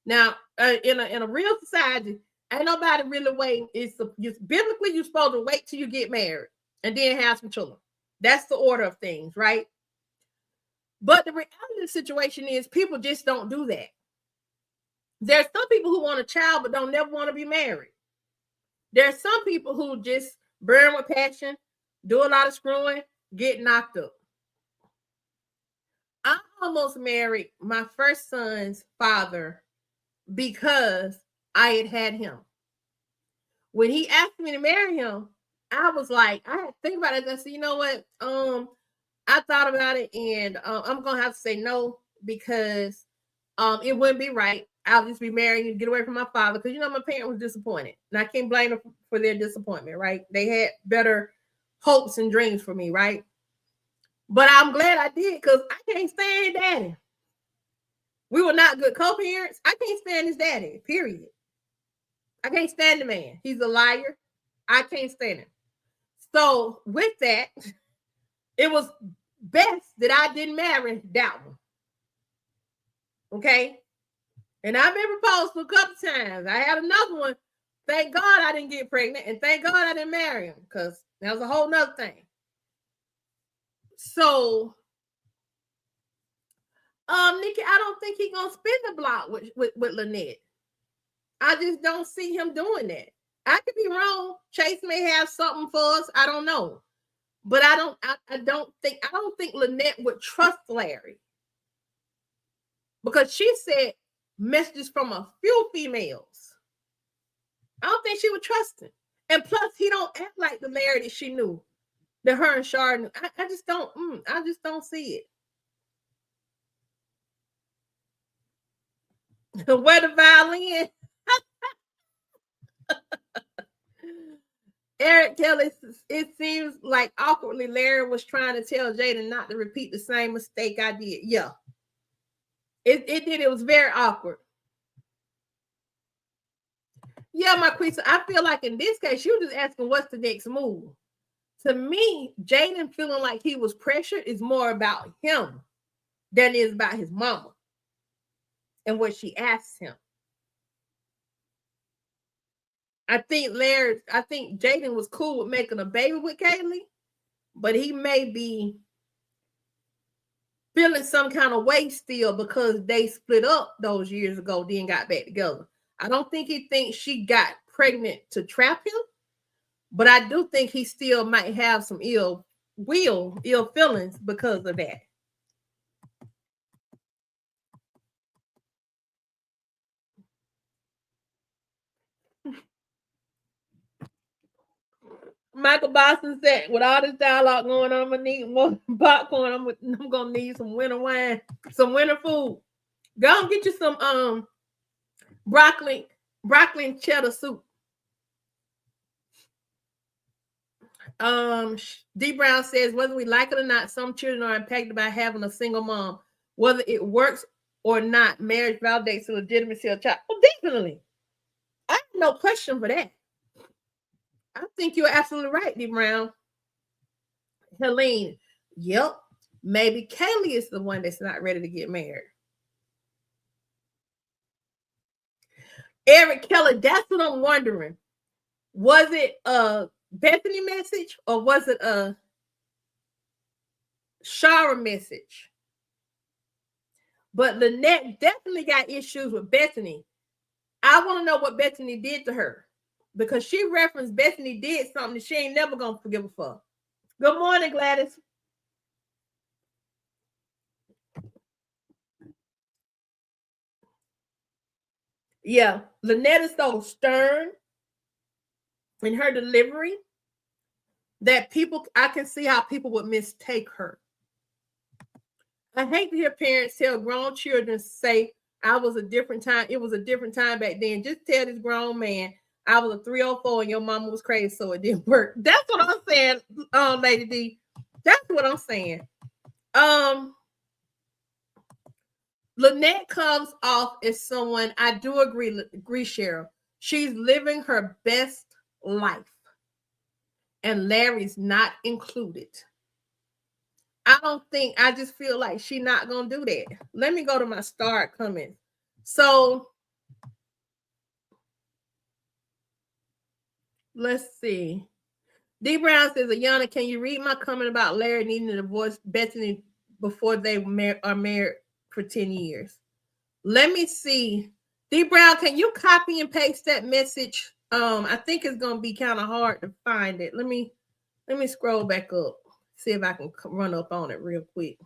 Now, in a real society, ain't nobody really waiting. Biblically, you're supposed to wait till you get married and then have some children. That's the order of things, right? But the reality of the situation is people just don't do that. There's some people who want a child but don't never want to be married. There's some people who just burn with passion, do a lot of screwing, get knocked up. I almost married my first son's father because I had him. When he asked me to marry him, I was like, I had to think about it. I said, you know what? I thought about it, and I'm gonna have to say no because it wouldn't be right. I'll just be married and get away from my father because my parent was disappointed, and I can't blame them for their disappointment. Right? They had better hopes and dreams for me, right? But I'm glad I did because I can't stand daddy. We were not good co-parents. I can't stand his daddy, period. I can't stand the man. He's a liar. I can't stand him. So with that, it was best that I didn't marry that one. Okay? And I've been proposed to a couple times. I had another one. Thank God I didn't get pregnant. And thank God I didn't marry him because that was a whole nother thing. So, Nikki, I don't think he's going to spin the block with Lynette. I just don't see him doing that. I could be wrong. Chase may have something for us. I don't know. But I don't think Lynette would trust Larry. Because she said messages from a few females. I don't think she would trust him. And plus, he don't act like the Larry that she knew. That her and Shar knew. I just don't see it. Where the violin? Eric Kelly, it seems like awkwardly Larry was trying to tell Jaden not to repeat the same mistake I did. Yeah. It did. It was very awkward. Yeah, Marquisa, I feel like in this case, you were just asking what's the next move. To me, Jaden feeling like he was pressured is more about him than it is about his mama and what she asked him. I think Jaden was cool with making a baby with Kaylee, but he may be feeling some kind of way still because they split up those years ago, then got back together. I don't think he thinks she got pregnant to trap him, but I do think he still might have some ill feelings because of that. Michael Boston said, with all this dialogue going on, I'm gonna need more popcorn. I'm gonna need some winter wine, some winter food. Go and get you some broccoli and cheddar soup. D. Brown says, whether we like it or not, some children are impacted by having a single mom. Whether it works or not, marriage validates the legitimacy of a child. Oh, definitely. I have no question for that. I think you're absolutely right, D. Brown. Helene, yep. Maybe Kaylee is the one that's not ready to get married. Eric Kelly, that's what I'm wondering. Was it a Bethany message or was it a Shara message? But Lynette definitely got issues with Bethany. I want to know what Bethany did to her because she referenced Bethany did something that she ain't never going to forgive her for. Good morning, Gladys. Yeah, Lynette is so stern in her delivery that I can see how people would mistake her. I hate to hear parents tell grown children say, I was a different time. It was a different time back then. Just tell this grown man I was a 304 and your mama was crazy, so it didn't work. That's what I'm saying, Lady D. That's what I'm saying. Lynette comes off as someone, I do agree, Cheryl. She's living her best life. And Larry's not included. I just feel like she's not going to do that. Let me go to my star comments. So, let's see. D. Brown says, Ayana, can you read my comment about Larry needing to divorce Bethany before they are married for 10 years? Let me see. D. Brown, can you copy and paste that message? I think it's going to be kind of hard to find it. Let me scroll back up. See if I can run up on it real quick.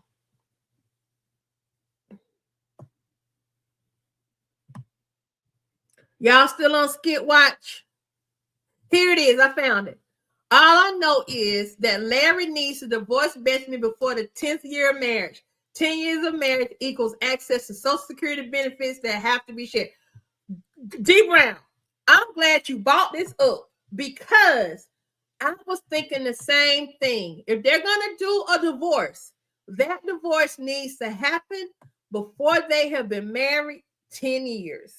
Y'all still on Skit Watch? Here it is. I found it. All I know is that Larry needs to divorce Bethany before the 10th year of marriage. 10 years of marriage equals access to Social Security benefits that have to be shared. D. Brown, I'm glad you brought this up because I was thinking the same thing. If they're going to do a divorce, that divorce needs to happen before they have been married 10 years.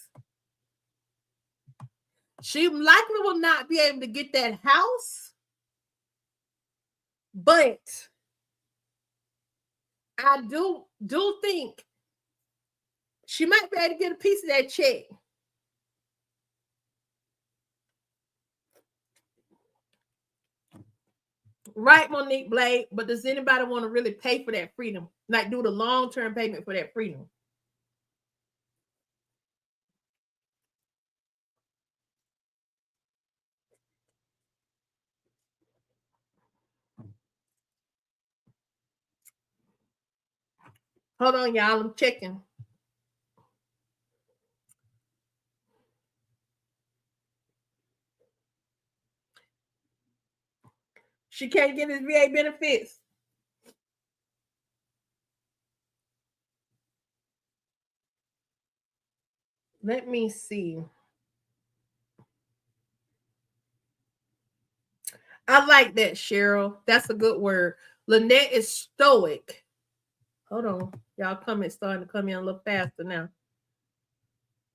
She likely will not be able to get that house, but I do think she might be able to get a piece of that check. Right, Monique Blade, but does anybody want to really pay for that freedom? Like do the long-term payment for that freedom? Hold on, y'all. I'm checking. She can't get his VA benefits. Let me see. I like that, Cheryl. That's a good word. Lynette is stoic. Hold on. Y'all comments starting to come in a little faster now.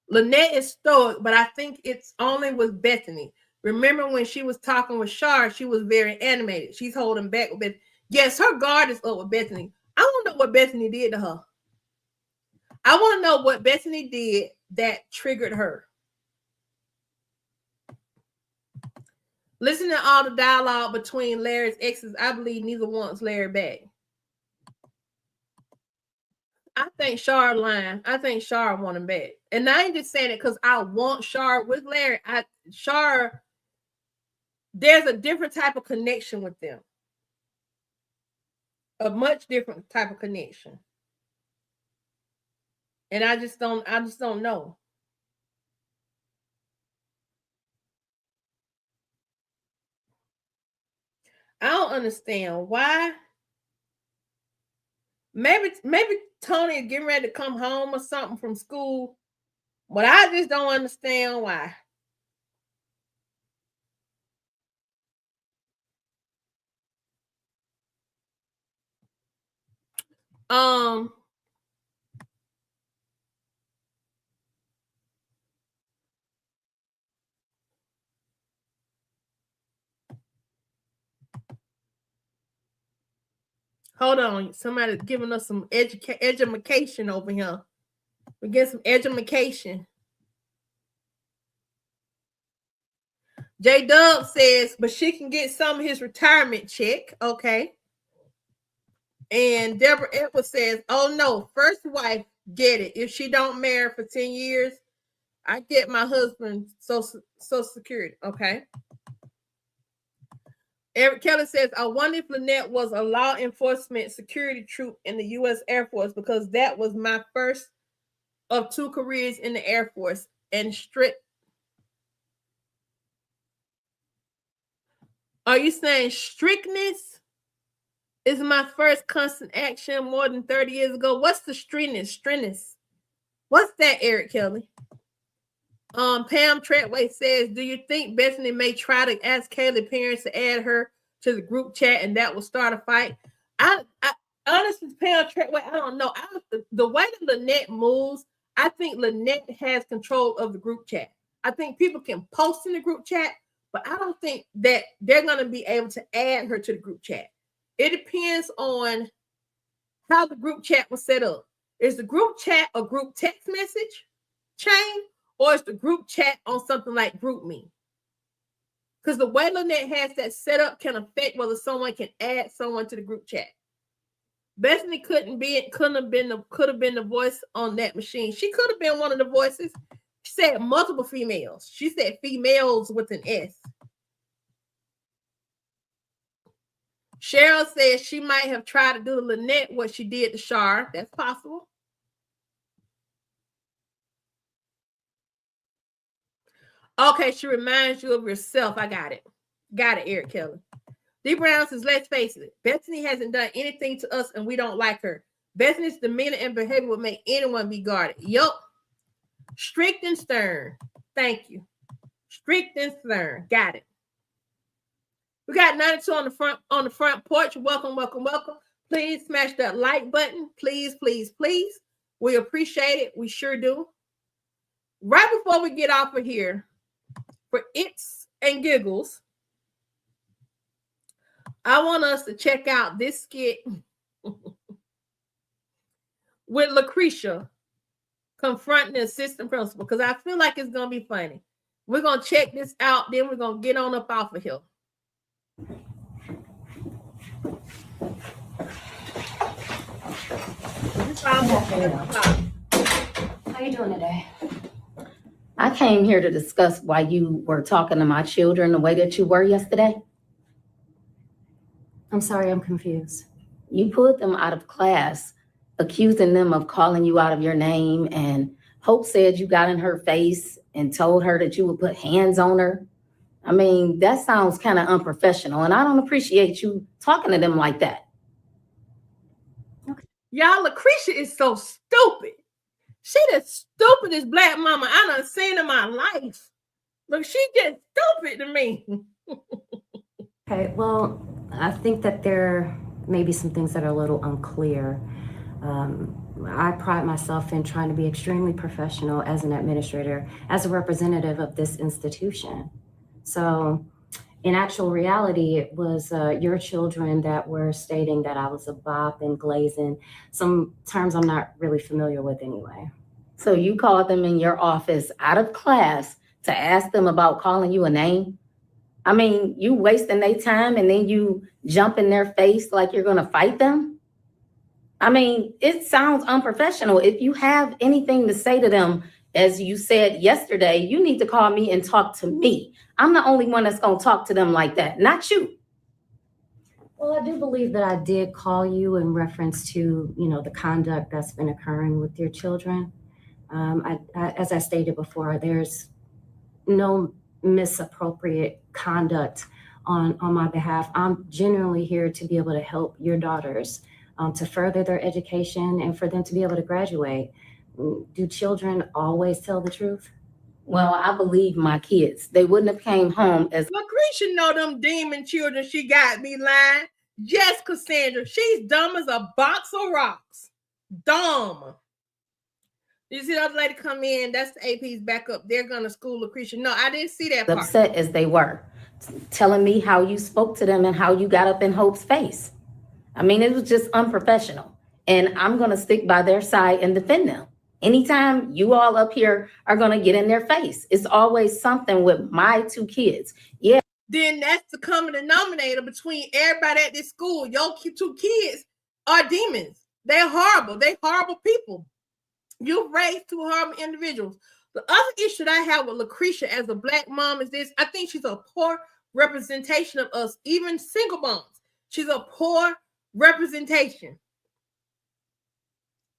Lynette is stoic, but I think it's only with Bethany. Remember when she was talking with Shar, she was very animated. She's holding back with Bethany. Yes, her guard is up with Bethany. I want to know what Bethany did to her. I want to know what Bethany did that triggered her. Listen to all the dialogue between Larry's exes. I believe neither wants Larry back. I think Shar lying. I think Shar want him back. And I ain't just saying it because I want Shar with Larry. Shar, there's a different type of connection with them. A much different type of connection. And I just don't know. I don't understand why. Maybe Tony is getting ready to come home or something from school, but I just don't understand why. Hold on, somebody's giving us some education over here. We get some education. J Dub says, but she can get some of his retirement check. Okay. And Deborah Edwards says, oh no, first wife, get it. If she don't marry for 10 years, I get my husband Social Security. Okay. Eric Kelly says, I wonder if Lynette was a law enforcement security troop in the U.S. Air Force because that was my first of 2 careers in the Air Force and strict. Are you saying strictness is my first constant action more than 30 years ago? What's the strictness? What's that, Eric Kelly? Pam Treadway says, do you think Bethany may try to ask Kaylee's parents to add her to the group chat and that will start a fight? I honestly, Pam Treadway, I don't know. The way that Lynette moves, I think Lynette has control of the group chat. I think people can post in the group chat, but I don't think that they're going to be able to add her to the group chat. It depends on how the group chat was set up. Is the group chat a group text message chain, or is the group chat on something like GroupMe? Because the way Lynette has that set up can affect whether someone can add someone to the group chat. Bethany could have been the voice on that machine. She could have been one of the voices. She said multiple females. She said females with an S. Cheryl says she might have tried to do to Lynette what she did to Shar. That's possible. Okay, she reminds you of yourself. I got it. Got it, Eric Kelly. D. Brown says, let's face it. Bethany hasn't done anything to us and we don't like her. Bethany's demeanor and behavior would make anyone be guarded. Yup. Strict and stern. Thank you. Strict and stern. Got it. We got 92 on the front porch. Welcome, welcome, welcome. Please smash that like button. Please, please, please. We appreciate it. We sure do. Right before we get off of here, for its and giggles, I want us to check out this skit with Lucretia confronting the assistant principal, because I feel like it's going to be funny. We're going to check this out, then we're going to get on up off of here. How you doing today? I came here to discuss why you were talking to my children the way that you were yesterday. I'm sorry, I'm confused. You pulled them out of class, accusing them of calling you out of your name, and Hope said you got in her face and told her that you would put hands on her. I mean, that sounds kind of unprofessional, and I don't appreciate you talking to them like that. Y'all, Lucretia is so stupid. She the stupidest black mama I done seen in my life. Look, she just stupid to me. Okay, well, I think that there may be some things that are a little unclear. I pride myself in trying to be extremely professional as an administrator, as a representative of this institution. So in actual reality, it was your children that were stating that I was a bop and glazing, some terms I'm not really familiar with anyway. So you called them in your office out of class to ask them about calling you a name? I mean, you wasting their time and then you jump in their face like you're going to fight them? I mean, it sounds unprofessional. If you have anything to say to them, as you said yesterday, you need to call me and talk to me. I'm the only one that's going to talk to them like that, not you. Well, I do believe that I did call you in reference to, the conduct that's been occurring with your children. As I stated before, there's no misappropriate conduct on my behalf. I'm genuinely here to be able to help your daughters to further their education and for them to be able to graduate. Do children always tell the truth? Well, I believe my kids. They wouldn't have came home as... Lucretia know them demon children she got me lying. Yes, Cassandra, she's dumb as a box of rocks. Dumb. You see the other lady come in? That's the AP's backup. They're going to school Lucretia. No, I didn't see that part. Upset as they were, telling me how you spoke to them and how you got up in Hope's face. I mean, it was just unprofessional. And I'm going to stick by their side and defend them. Anytime you all up here are going to get in their face, it's always something with my two kids. Yeah. Then that's the common denominator between everybody at this school. Your two kids are demons. They're horrible. They're horrible people. You've raised two horrible individuals. The other issue that I have with Lucretia as a black mom is this. I think she's a poor representation of us, even single moms. She's a poor representation.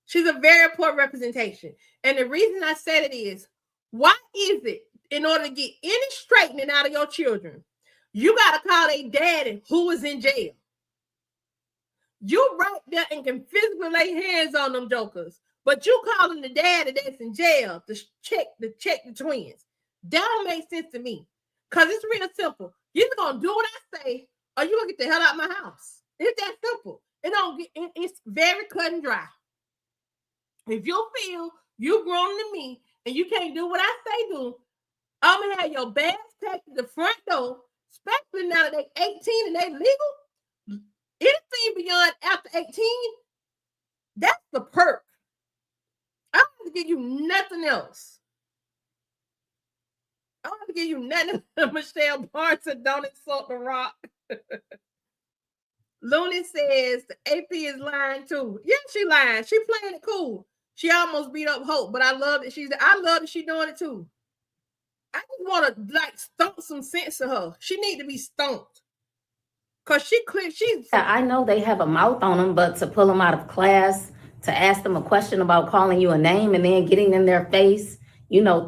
She's a very poor representation. And the reason I said it is, why is it in order to get any straightening out of your children, you got to call a daddy who is in jail? You right there and can physically lay hands on them jokers. But you calling the daddy that's in jail to check the twins. That don't make sense to me. Because it's real simple. You're gonna do what I say, or you gonna get the hell out of my house. It's that simple. It's very cut and dry. If you feel you grown to me and you can't do what I say do, I'm gonna have your bags packed at the front door, especially now that they 18 and they legal. Anything beyond after 18, that's the perk. I don't have to give you nothing else. I don't have to give you nothing. Michelle Barnes said, don't insult the rock. Looney says the AP is lying too. Yeah, she lying. She playing it cool. She almost beat up Hope, but I love that she's doing it too. I just want to like stomp some sense to her. She need to be stomped. Cause I know they have a mouth on them, but to pull them out of class, to ask them a question about calling you a name and then getting in their face,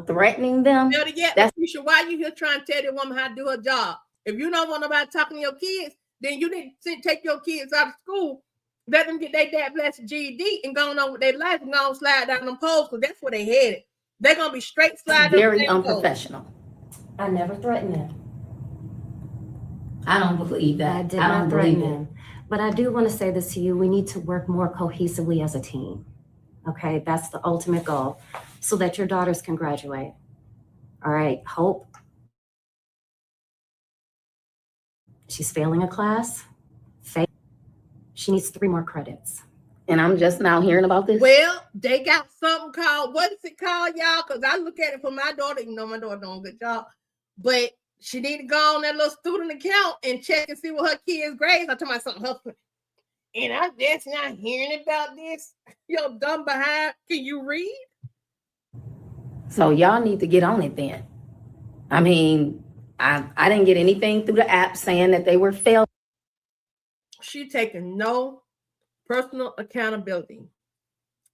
threatening them. That's why you here trying to tell the woman how to do her job. If you don't want nobody talking to your kids, then you need to take your kids out of school, let them get their dad blessed GED and go on with their life and go on slide down them poles, because that's where they headed. They're gonna be straight sliding. Very unprofessional. I never threatened them. I don't believe that. I did not threaten them. But I do want to say this to you. We need to work more cohesively as a team. Okay, that's the ultimate goal, so that your daughters can graduate. All right, Hope. She's failing a class. She needs 3 more credits. And I'm just now hearing about this. Well, they got something called, what is it called, y'all? Because I look at it for my daughter, even though my daughter doing a good job. But she need to go on that little student account and check and see what her kids' grades are. Talking about something her. And I'm just not hearing about this. Yo, dumb behind. Can you read? So y'all need to get on it then. I mean, I didn't get anything through the app saying that they were failing. She taking no personal accountability.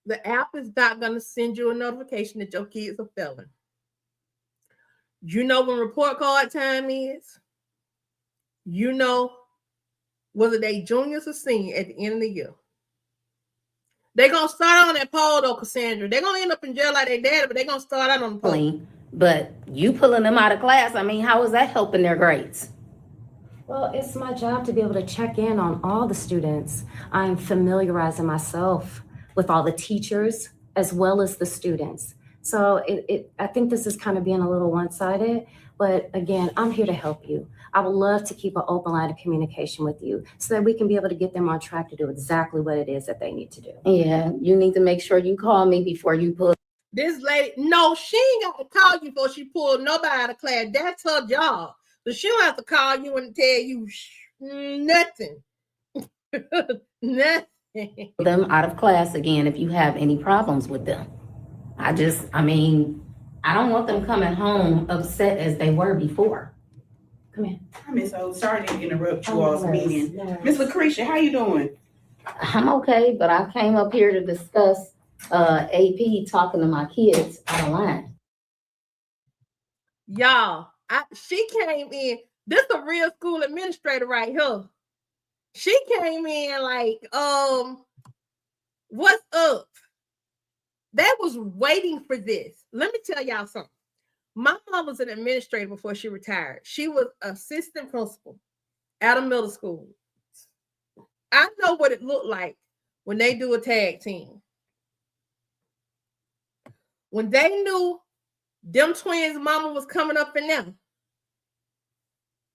The app is not going to send you a notification that your kids are failing. You know when report card time is. You know whether they juniors or senior at the end of the year. They're going to start on that poll though, Cassandra. They're going to end up in jail like they dad, but they're going to start out on the poll. But you pulling them out of class, I mean, how is that helping their grades? Well, it's my job to be able to check in on all the students. I'm familiarizing myself with all the teachers as well as the students. So I think this is kind of being a little one-sided, but again, I'm here to help you. I would love to keep an open line of communication with you so that we can be able to get them on track to do exactly what it is that they need to do. Yeah, you need to make sure you call me before you pull. This lady, no, she ain't got to call you before she pulled nobody out of class. That's her job. So she don't have to call you and tell you nothing. Nothing. Them out of class again if you have any problems with them. I don't want them coming home upset as they were before. Come here. Hi, Miss O. Sorry to interrupt you all's meeting. Miss Lucretia, how you doing? I'm okay, but I came up here to discuss AP talking to my kids out of line. Y'all, she came in. This is a real school administrator right here. She came in like, what's up? They was waiting for this. Let me tell y'all something. My mom was an administrator before she retired. She was assistant principal at a middle school. I know what it looked like when they do a tag team. When they knew them twins' mama was coming up in them,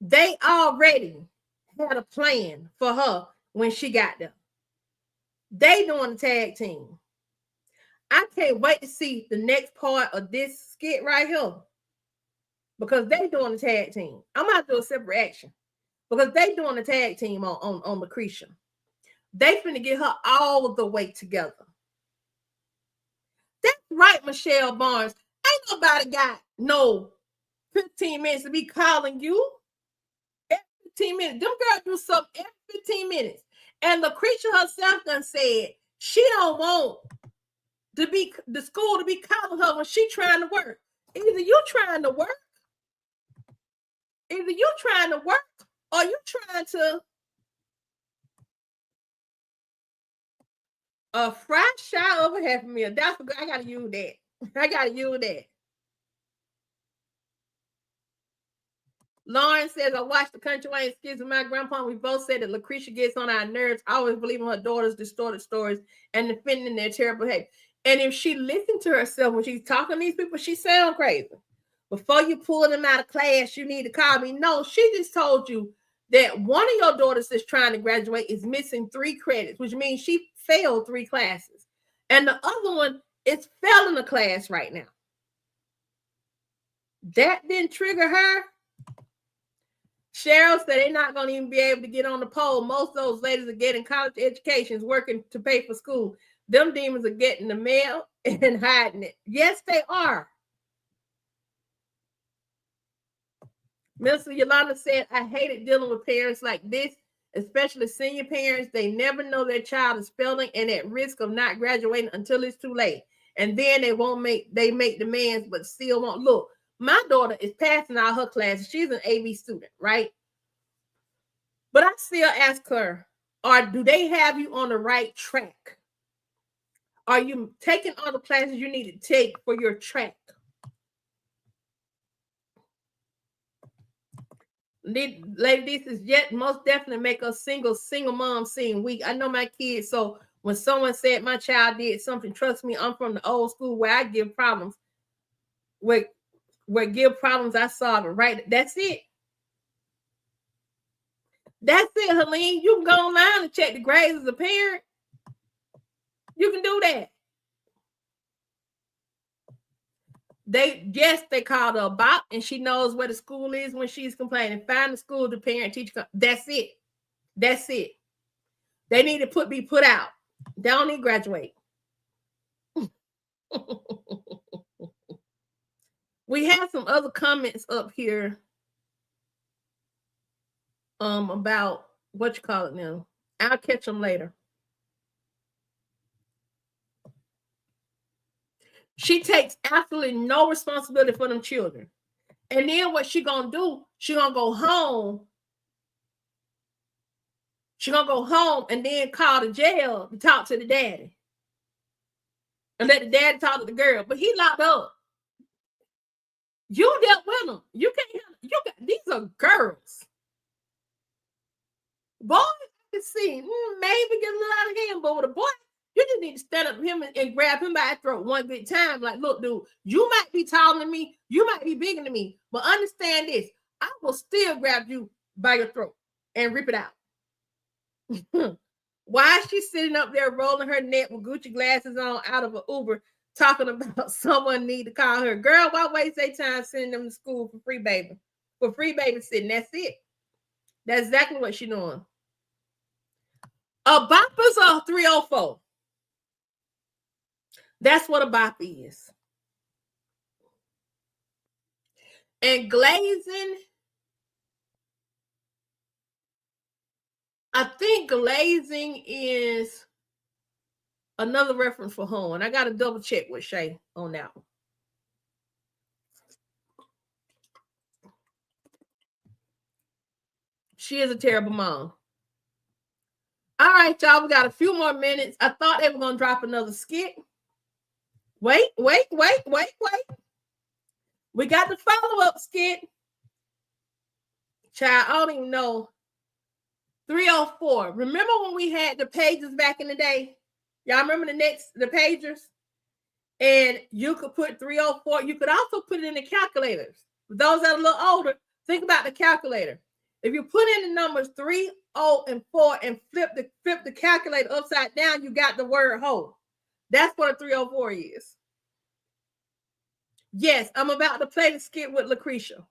they already had a plan for her when she got there. They doing the tag team. I can't wait to see the next part of this skit right here, because they doing the tag team. I'm going to do a separate action because they doing the tag team on Lucretia. They finna get her all the way together. That's right, Michelle Barnes. Ain't nobody got no 15 minutes to be calling you. Every 15 minutes. Them girls do something every 15 minutes. And Lucretia herself done said she don't want the school to be calling her when she trying to work. Either you trying to work or you trying to A fried shy over half a meal. That's I gotta use that. I gotta use that. Lauren says, I watched the Kountry Wayne Skits with my grandpa. We both said that Lucretia gets on our nerves, always believing her daughter's distorted stories and defending their terrible behavior. And if she listened to herself when she's talking to these people, she sounds crazy. Before you pull them out of class, you need to call me. No, she just told you that one of your daughters that's trying to graduate is missing 3 credits, which means she failed 3 classes. And the other one is failing a class right now. That didn't trigger her. Cheryl said they're not going to even be able to get on the poll. Most of those ladies are getting college educations, working to pay for school. Them demons are getting the mail and hiding it. Yes, they are. Mr. Yolanda said, I hated dealing with parents like this, especially senior parents. They never know their child is failing and at risk of not graduating until it's too late. And then they make demands, but still won't. Look, my daughter is passing out her classes. She's an AV student, right? But I still ask her, do they have you on the right track? Are you taking all the classes you need to take for your track? Lady, this is yet most definitely make us single mom seem weak. I know my kids, so when someone said my child did something, trust me, I'm from the old school where I give problems. Where give problems, I solve it, right? That's it. That's it, Helene. You can go online and check the grades as a parent. You can do that. They called her a bop, and she knows where the school is when she's complaining. Find the school, the parent, teacher. That's it. That's it. They need to be put out. They don't need to graduate. We have some other comments up here about what you call it now. I'll catch them later. She takes absolutely no responsibility for them children. And then what she gonna do, she gonna go home. She gonna go home and then call the jail to talk to the daddy. And let the daddy talk to the girl. But he locked up. You dealt with them. You can't, these are girls. Boys, I can see, maybe get a little out of hand, but with a boy, you just need to stand up to him and grab him by the throat one good time. Like, look, dude, you might be taller than me, you might be bigger than me, but understand this, I will still grab you by your throat and rip it out. Why is she sitting up there rolling her neck with Gucci glasses on out of an Uber talking about someone need to call her? Girl, why waste their time sending them to school for free babysitting? That's it. That's exactly what she's doing. A bop is a 304. That's what a bop is. And glazing, I think glazing is another reference for home. And I got to double check with Shay on that one. She is a terrible mom. All right, y'all, we got a few more minutes. I thought they were going to drop another skit. Wait. We got the follow-up skit. Child, I don't even know. 304. Remember when we had the pages back in the day? Y'all remember the pagers? And you could put 304. You could also put it in the calculators. For those that are a little older, think about the calculator. If you put in the numbers 3, 0, and 4 and flip the calculator upside down, you got the word whole. That's what a 304 is. Yes, I'm about to play the skit with Lucretia.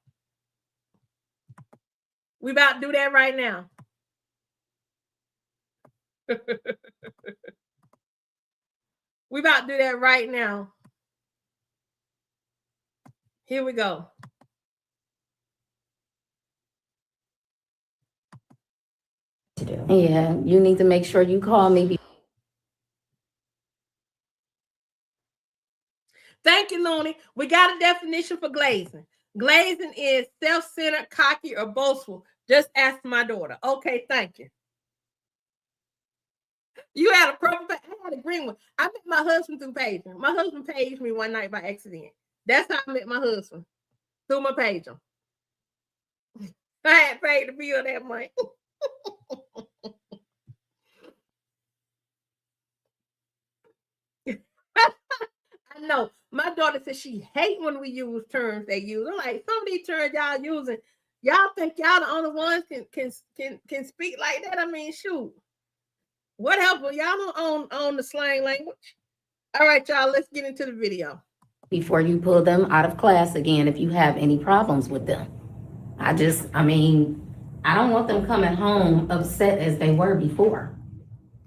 We about to do that right now. We about to do that right now. Here we go. Yeah, you need to make sure you call me. Thank you, Looney. We got a definition for glazing. Glazing is self-centered, cocky, or boastful. Just ask my daughter. Okay, thank you. You had a perfect. I had a agreeing with. I met my husband through paging. My husband paged me one night by accident. That's how I met my husband, through my pager. I had paid the bill that month. I know. My daughter said she hate when we use terms they use. I'm like, some of these terms y'all using, y'all think y'all the only ones can speak like that? I mean, shoot. What help? Y'all don't own the slang language. All right, y'all, let's get into the video. Before you pull them out of class again, if you have any problems with them. I don't want them coming home upset as they were before.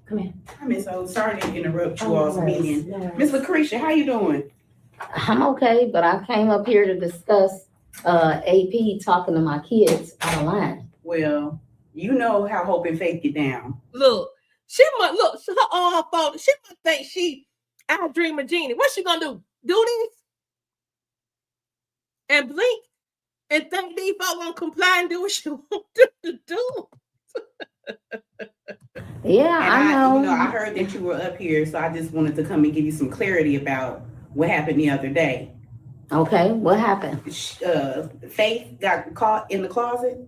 Come here. Hi, Miss O. Sorry to interrupt you all's meeting. Miss Lucretia, how you doing? I'm okay, but I came up here to discuss AP talking to my kids out of line. Well, you know how Hope and Faith get down. Look, she must look. Her all her fault. She must think I dream of genie. What's she gonna do? Do this and blink and think these folks gonna comply and do what she want to do? Yeah, And I know. I heard that you were up here, so I just wanted to come and give you some clarity about what happened the other day. Okay, what happened? Faith got caught in the closet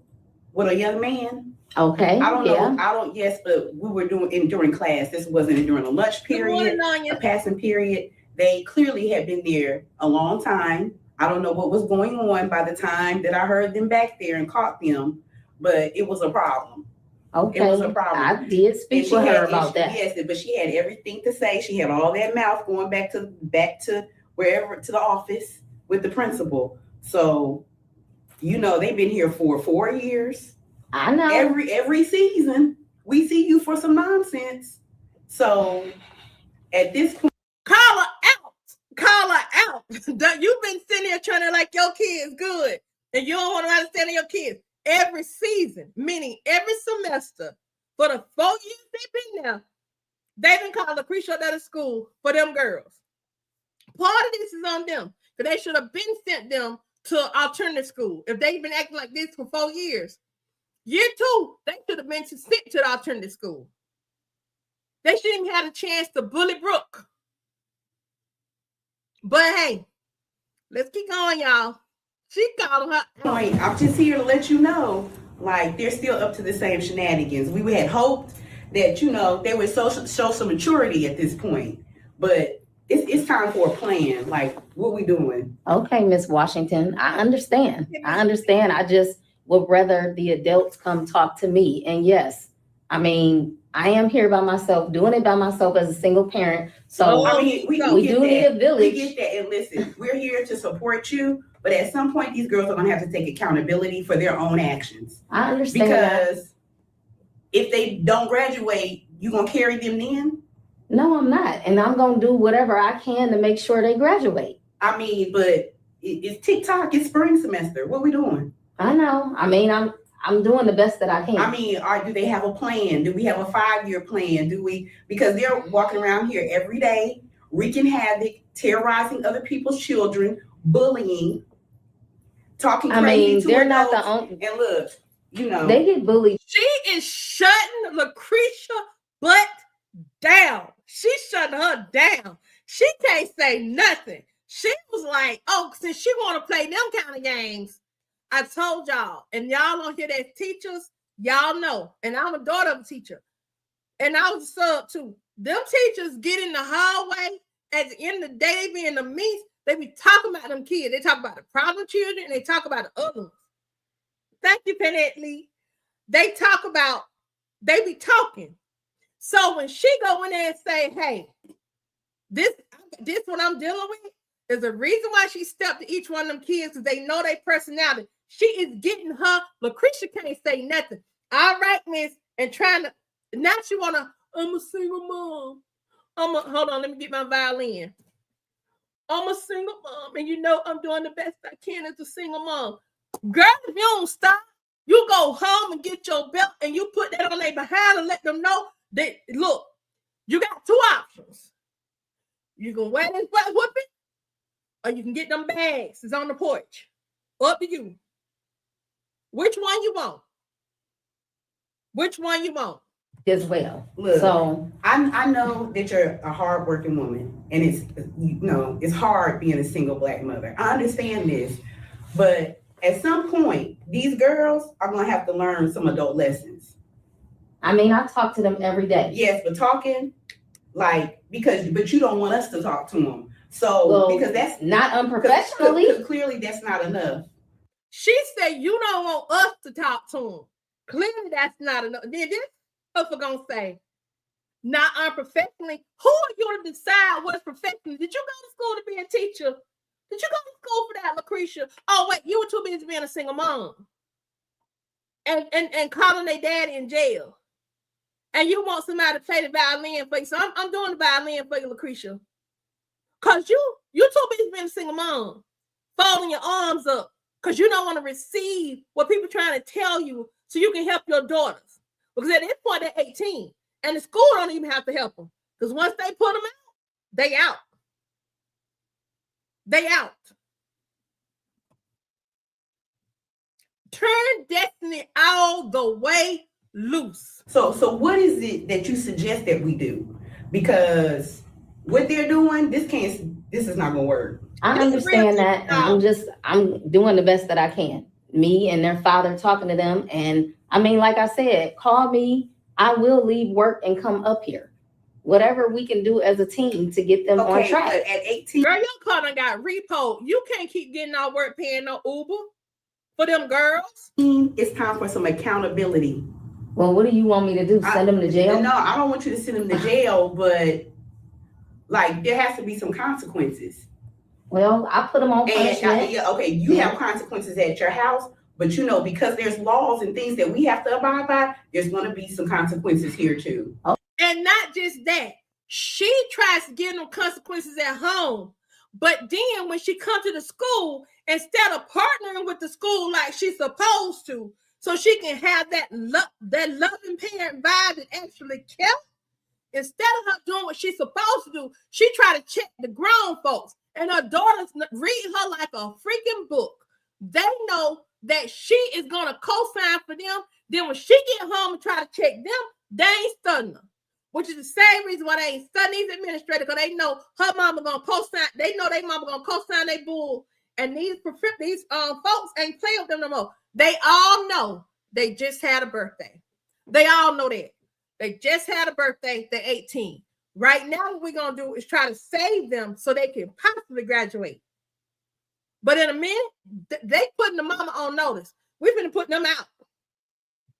with a young man. Okay, I don't know. Yes, but we were during class. This wasn't during a lunch period, a passing period. They clearly had been there a long time. I don't know what was going on by the time that I heard them back there and caught them, but it was a problem. Okay, it was a problem. I did speak with her about that. Yes, but she had everything to say. She had all that mouth going back to wherever, to the office with the principal. So, they've been here for 4 years. I know. Every season we see you for some nonsense. So at this point, call her out. You've been sitting here trying to like your kids good, and you don't want to understand your kids. Every season, meaning every semester, for the 4 years they've been there, they've been calling Lucretia out of school for them girls. Part of this is on them, because they should have been sent them to alternative school. If they've been acting like this for 4 years, year 2, they should have been sent to the alternative school. They shouldn't even have a chance to bully Brooke. But hey, let's keep going, y'all. She called her. I'm just here to let you know, like, they're still up to the same shenanigans. We had hoped that, they would show some maturity at this point. But it's time for a plan. Like, what we doing? Okay, Miss Washington, I understand. I just would rather the adults come talk to me. And yes, I mean, I am here by myself, doing it by myself as a single parent. So we do need a village. We get that. And listen, we're here to support you. But at some point, these girls are going to have to take accountability for their own actions. I understand. Because if they don't graduate, you going to carry them then? No, I'm not. And I'm going to do whatever I can to make sure they graduate. I mean, but it's TikTok. It's spring semester. What we doing? I know. I mean, I'm doing the best that I can. I mean, do they have a plan? Do we have a 5-year plan? Because they're walking around here every day, wreaking havoc, terrorizing other people's children, bullying, talking crazy. I mean, to they're adults. not the only. And look, they get bullied. She is shutting Lucretia butt down. She's shutting her down. She can't say nothing. She was like, oh, since she want to play them kind of games, I told y'all, and y'all don't hear that teachers, y'all know. And I'm a daughter of a teacher. And I was a sub too. Them teachers get in the hallway. At the end of the day, they be in the meets. They be talking about them kids. They talk about the problem children, and they talk about the other ones. Thank you, Penette Lee. They be talking. So when she go in there and say, hey, this what I'm dealing with is the reason why she stepped to each one of them kids, because they know their personality. She is getting her. Lucretia can't say nothing. All right, miss. And trying to, now she want to, I'm a single mom. Hold on, let me get my violin. I'm a single mom, and I'm doing the best I can as a single mom. Girl, if you don't stop, you go home and get your belt and you put that on their behind and let them know that, look, you got 2 options. You can wear this butt whooping, or you can get them bags. It's on the porch. Up to you. Which one you want? Which one you want? as well. Look, So I know that you're a hardworking woman, and it's hard being a single Black mother. I understand this, but at some point, these girls are gonna have to learn some adult lessons. I mean, I talk to them every day. Yes, but talking but you don't want us to talk to them. So because that's not unprofessionally. Because clearly that's not enough. She said you don't want us to talk to them. Clearly that's not enough. Then this motherfucker gonna say, not unprofessionally. Who are you to decide what's professional? Did you go to school to be a teacher? Did you go to school for that, Lucretia? Oh wait, you were too busy being a single mom and calling their daddy in jail. And you want somebody to play the violin for you. So I'm doing the violin for you, Lucretia. Cause you're too busy being a single mom, folding your arms up, because you don't want to receive what people trying to tell you so you can help your daughters. Because at this point, they're 18. And the school don't even have to help them. Because once they put them out, they out. They out. Turn Destiny all the way loose. So what is it that you suggest that we do? Because what they're doing, this is not gonna work. I understand that. And I'm doing the best that I can. Me and their father talking to them. And I mean, like I said, call me. I will leave work and come up here. Whatever we can do as a team to get them on track. At 18. Girl, your car done got repo. You can't keep getting out work paying no Uber for them girls. It's time for some accountability. Well, what do you want me to do? Send them to jail? No, I don't want you to send them to jail, but there has to be some consequences. Well, I put them on punishment. You have consequences at your house, but because there's laws and things that we have to abide by, there's going to be some consequences here too. Oh. And not just that, she tries to give them consequences at home, but then when she comes to the school, instead of partnering with the school like she's supposed to, so she can have that loving parent vibe that actually counts, instead of her doing what she's supposed to do, she try to check the grown folks. And her daughters read her like a freaking book. They know that she is going to co-sign for them. Then when she get home and try to check them, they ain't studying her. Which is the same reason why they ain't studying these administrators, because they know her mama going to co-sign. They know their mama going to co-sign their bull. And these folks ain't playing with them no more. They all know they just had a birthday. They all know that. They just had a birthday. They're 18. Right now, what we're going to do is try to save them so they can possibly graduate. But in a minute, they putting the mama on notice. We're going to put them out.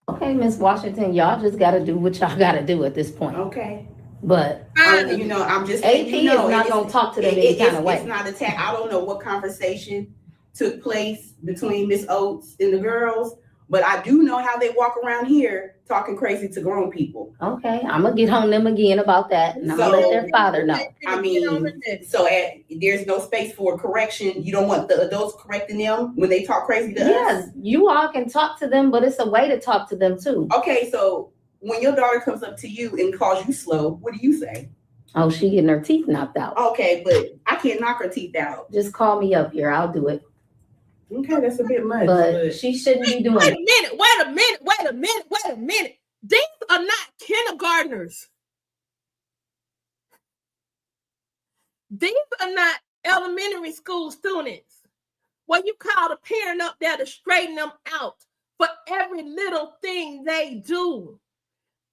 Okay, Miss Washington, y'all just got to do what y'all got to do at this point. Okay. But I'm just AP is not going to talk to them any kind of way. It's not attack. I don't know what conversation took place between Miss Oates and the girls, but I do know how they walk around here talking crazy to grown people. Okay, I'm gonna get on them again about that, and I'm gonna let their father know. I mean, there's no space for correction. You don't want the adults correcting them when they talk crazy to us? Yes, you all can talk to them, but it's a way to talk to them too. Okay, so when your daughter comes up to you and calls you slow, what do you say? Oh, she getting her teeth knocked out. Okay, but I can't knock her teeth out. Just call me up here. I'll do it. Okay, that's a bit much. But she shouldn't be doing it. Wait a minute. These are not kindergartners. These are not elementary school students. Well, you call the parent up there to straighten them out for every little thing they do.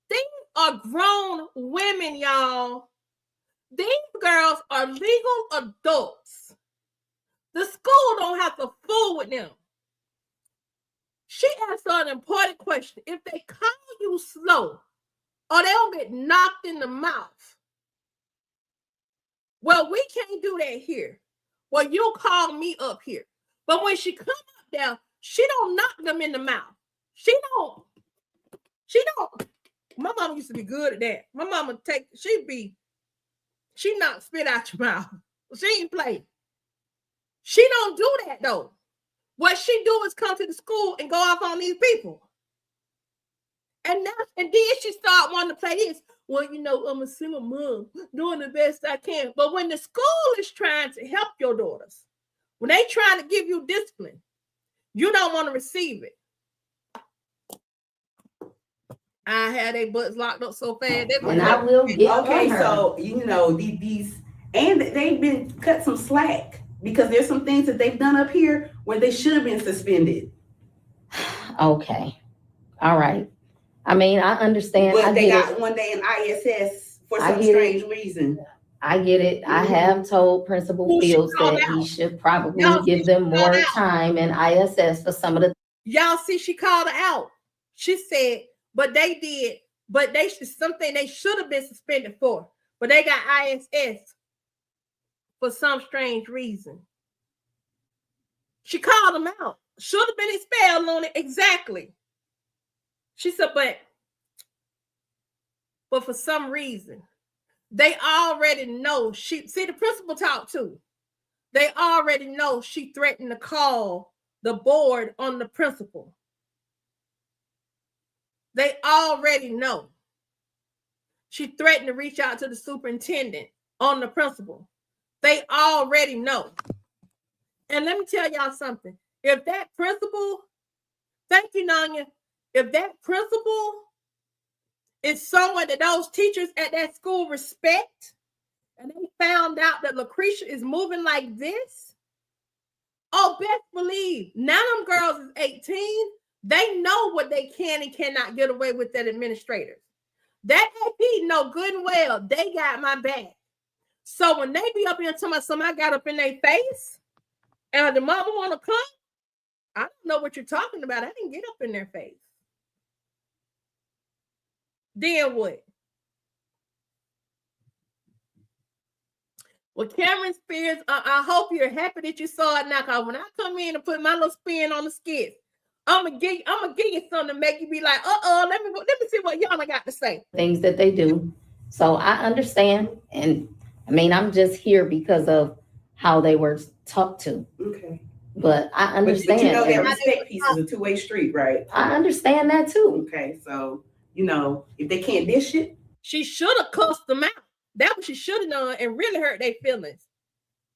These are grown women, y'all. These girls are legal adults. The school don't have to fool with them. She asked her an important question. If they call you slow or they'll get knocked in the mouth, well, we can't do that here. Well, you call me up here. But when she come up there, she don't knock them in the mouth. She don't. My mama used to be good at that. My mama she knock spit out your mouth. She ain't play. She don't do that though. What she do is come to the school and go off on these people. And then she start wanting to play this. Well, I'm a single mom doing the best I can. But when the school is trying to help your daughters, when they trying to give you discipline, you don't want to receive it. I had their butts locked up so fast. They And I will get Okay, on her. so you know these, and they've been cut some slack because there's some things that they've done up here where they should have been suspended. Okay. All right. I mean, I understand. But I they get got it. 1 day in ISS for I some get strange reason. I get it. I have told Principal Who she Fields called that he out? should probably Y'all give see them she called more out? time in ISS for some of the Y'all see, she called her out. She said, but they should something they should have been suspended for, but they got ISS for some strange reason. She called them out. Should have been expelled on it. Exactly. She said, but for some reason, they already know the principal talked to. They already know she threatened to call the board on the principal. They already know. She threatened to reach out to the superintendent on the principal. They already know. And let me tell y'all something. If that principal, thank you, Nanya, if that principal is someone that those teachers at that school respect, and they found out that Lucretia is moving like this, oh, best believe, now them girls is 18, they know what they can and cannot get away with that administrators. That AP know good and well they got my back. So when they be up here talking about something I got up in their face, and the mama want to come, I don't know what you're talking about. I didn't get up in their face. Then what? Well, Cameron Spears, I hope you're happy that you saw it now. Cause when I come in and put my little spin on the skit, I'm gonna give you something to make you be like, let me see what Yana got to say. things that they do. So I understand. And I mean, I'm just here because of how they were talked to. Okay. But I understand. But you know that respect piece is a two-way street, right? I understand that too. Okay, so you know if they can't dish it, she should have cussed them out. That's what she should have done and really hurt their feelings.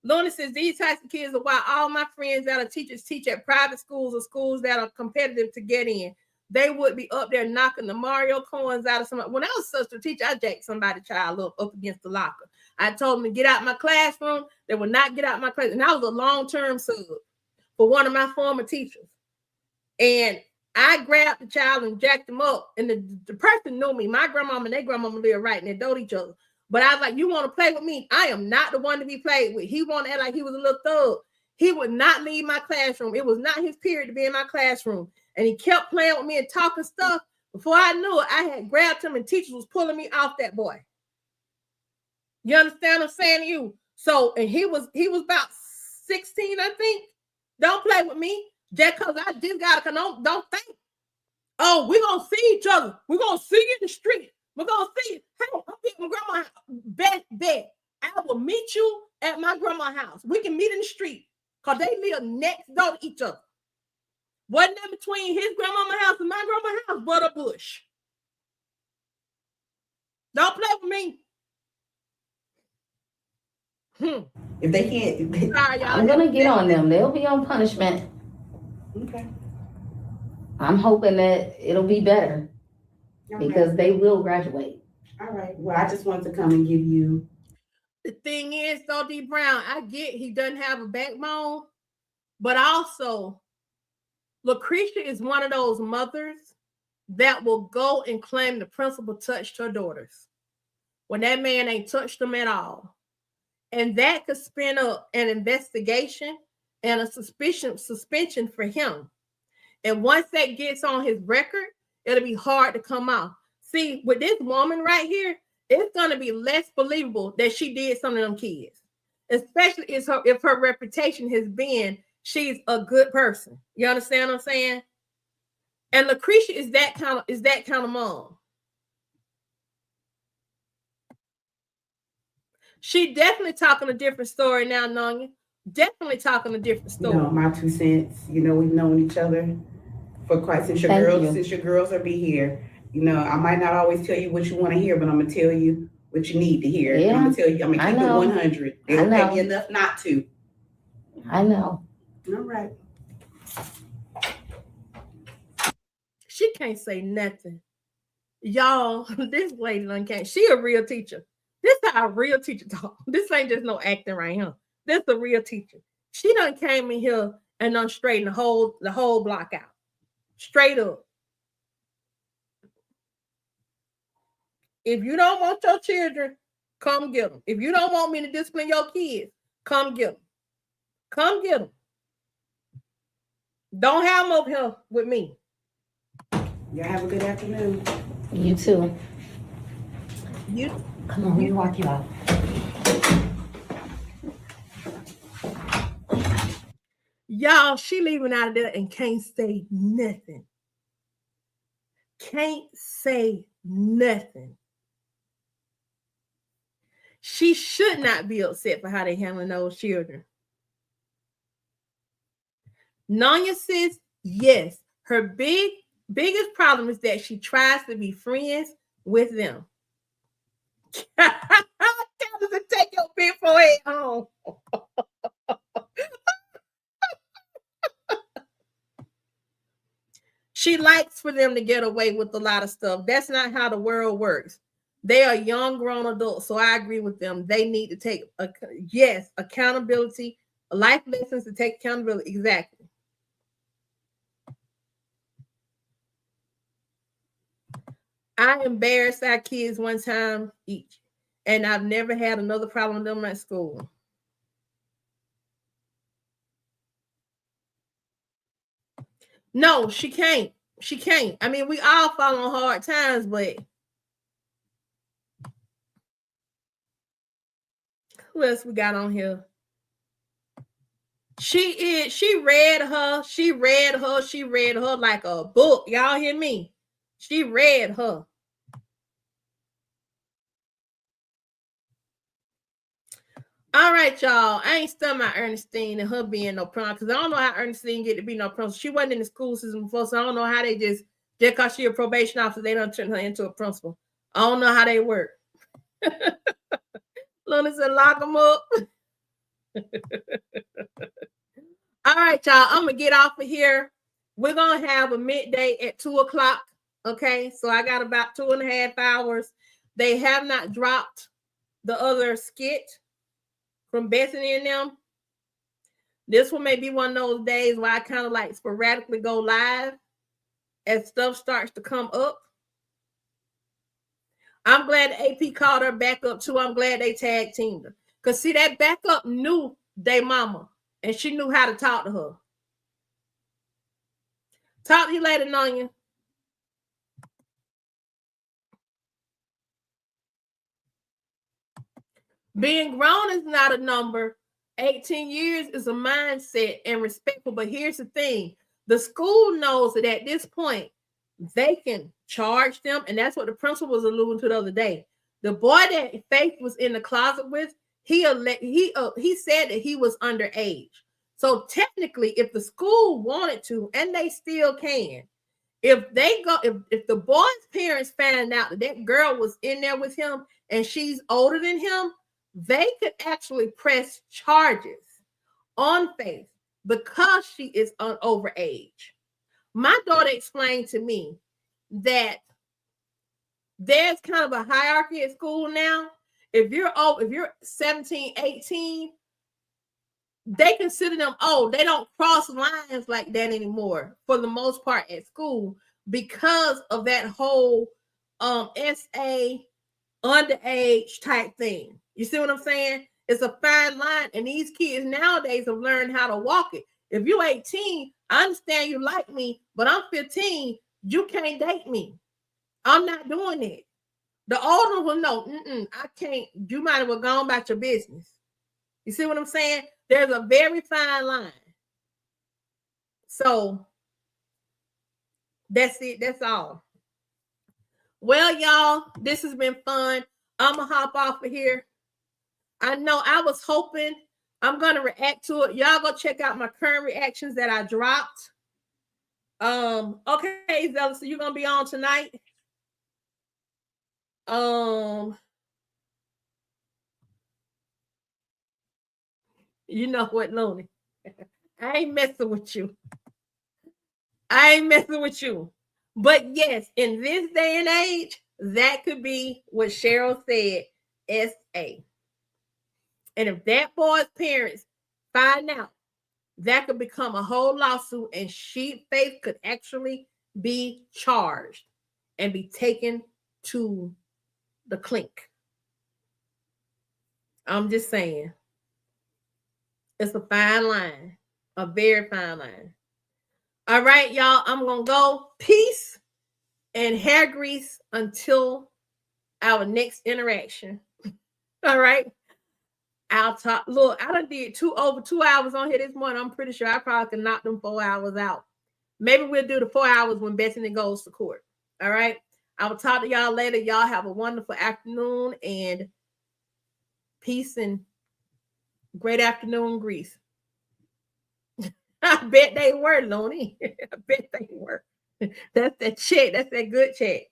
Lorna says these types of kids are why all my friends that are teachers teach at private schools or schools that are competitive to get in. They would be up there knocking the Mario coins out of somebody. When I was such a teacher, I jacked somebody's child up against the locker. I told them to get out my classroom. They would not get out my class. And I was a long-term sub for one of my former teachers. And I grabbed the child and jacked him up. And the person knew me. My grandmama and their grandmama lived right next door to each other. But I was like, you want to play with me? I am not the one to be played with. He wanted to act like he was a little thug. He would not leave my classroom. It was not his period to be in my classroom. And he kept playing with me and talking stuff. Before I knew it, I had grabbed him and teachers was pulling me off that boy. You understand what I'm saying to you? So, and he was about 16, I think. Don't play with me. Just because I just got to don't think. Oh, we're going to see each other. We're going to see you in the street. We're going to see you. Hey, I'm at my grandma's house. Bet. I will meet you at my grandma's house. We can meet in the street because they live next door to each other. Wasn't that between his grandmama's house and my grandma's house, but a bush. Don't play with me. if they can't, Sorry, y'all. I'm going to get on them. They'll be on punishment. okay. I'm hoping that it'll be better because they will graduate. All right. Well, I just wanted to come and give you. The thing is, though, D. Brown, I get he doesn't have a backbone, but also Lucretia is one of those mothers that will go and claim the principal touched her daughters when that man ain't touched them at all. And that could spin up an investigation and a suspension for him. And once that gets on his record, it'll be hard to come off. See, with this woman right here, it's going to be less believable that she did something to them kids, especially if her reputation has been she's a good person. You understand what I'm saying? And Lucretia is that kind of mom. She definitely talking a different story now, Nanya. Definitely talking a different story. You know, my 2 cents. You know, we've known each other for quite since your girls are be here. You know, I might not always tell you what you want to hear, but I'm gonna tell you what you need to hear. Yeah, I'm gonna tell you. I'm gonna keep it 100. They don't pay me enough not to. I know. All right. She can't say nothing. Y'all, this lady done came. She a real teacher. This is how a real teacher talk. This ain't just no acting right here. This a real teacher. She done came in here and done straightened the whole block out. Straight up. If you don't want your children, come get them. If you don't want me to discipline your kids, come get them. Come get them. Don't have them over here with me. Y'all have a good afternoon. You too. You Come on, let me walk you out. Y'all, she leaving out of there and can't say nothing. Can't say nothing. She should not be upset for how they handling those children. Nanya says, yes, her biggest problem is that she tries to be friends with them. Tell her to take your big forehead home. She likes for them to get away with a lot of stuff. That's not how the world works. They are young, grown adults, so I agree with them. They need to take, accountability, life lessons to take accountability. Exactly. I embarrassed our kids one time each, and I've never had another problem with them at school. No, she can't. She can't. I mean, we all fall on hard times, but who else we got on here? She read her like a book. Y'all hear me? She read her. All right, y'all. I ain't stunned my Ernestine and her being no prom because I don't know how Ernestine get to be no prom. She wasn't in the school system before, so I don't know how they just because she a probation officer, they don't turn her into a principal. I don't know how they work. Luna said, lock them up. All right, y'all. I'm gonna get off of here. We're gonna have a midday at 2:00. Okay, so I got about 2.5 hours. They have not dropped the other skit from Bethany and them. This one may be one of those days where I kind of like sporadically go live as stuff starts to come up. I'm glad AP called her back up too. I'm glad they tag teamed her. Because see, that backup knew they mama and she knew how to talk to her. Talk to you later, Nanya. Being grown is not a number. 18 years is a mindset and respectful. But here's the thing. The school knows that at this point, they can charge them. And that's what the principal was alluding to the other day. The boy that Faith was in the closet with, he said that he was underage. So technically, if the school wanted to, and they still can, if the boy's parents found out that that girl was in there with him and she's older than him, they could actually press charges on Faith because she is overage. My daughter explained to me that there's kind of a hierarchy at school now. If you're 17, 18, they consider them old. They don't cross lines like that anymore for the most part at school because of that whole SA underage type thing. You see what I'm saying? It's a fine line, and these kids nowadays have learned how to walk it. If you're 18, I understand you like me, but I'm 15. You can't date me. I'm not doing it. The older will know, I can't. You might as well go on about your business. You see what I'm saying? There's a very fine line. So that's it. That's all. Well, y'all, this has been fun. I'm going to hop off of here. I know I was hoping I'm going to react to it. Y'all go check out my current reactions that I dropped. Okay, Zella, so you're going to be on tonight? You know what, Looney? I ain't messing with you. But yes, in this day and age, that could be what Cheryl said, SA. And if that boy's parents find out, that could become a whole lawsuit, and Faith could actually be charged and be taken to the clink. I'm just saying. It's a fine line, a very fine line. All right, y'all, I'm going to go. Peace and hair grease until our next interaction. All right. I'll talk. Look, I done did over 2 hours on here this morning. I'm pretty sure I probably can knock them 4 hours out. Maybe we'll do the 4 hours when Bethany goes to court. All right. I will talk to y'all later. Y'all have a wonderful afternoon, and peace and great afternoon, Greece. I bet they were, Lonnie. I bet they were. That's that check. That's that good check.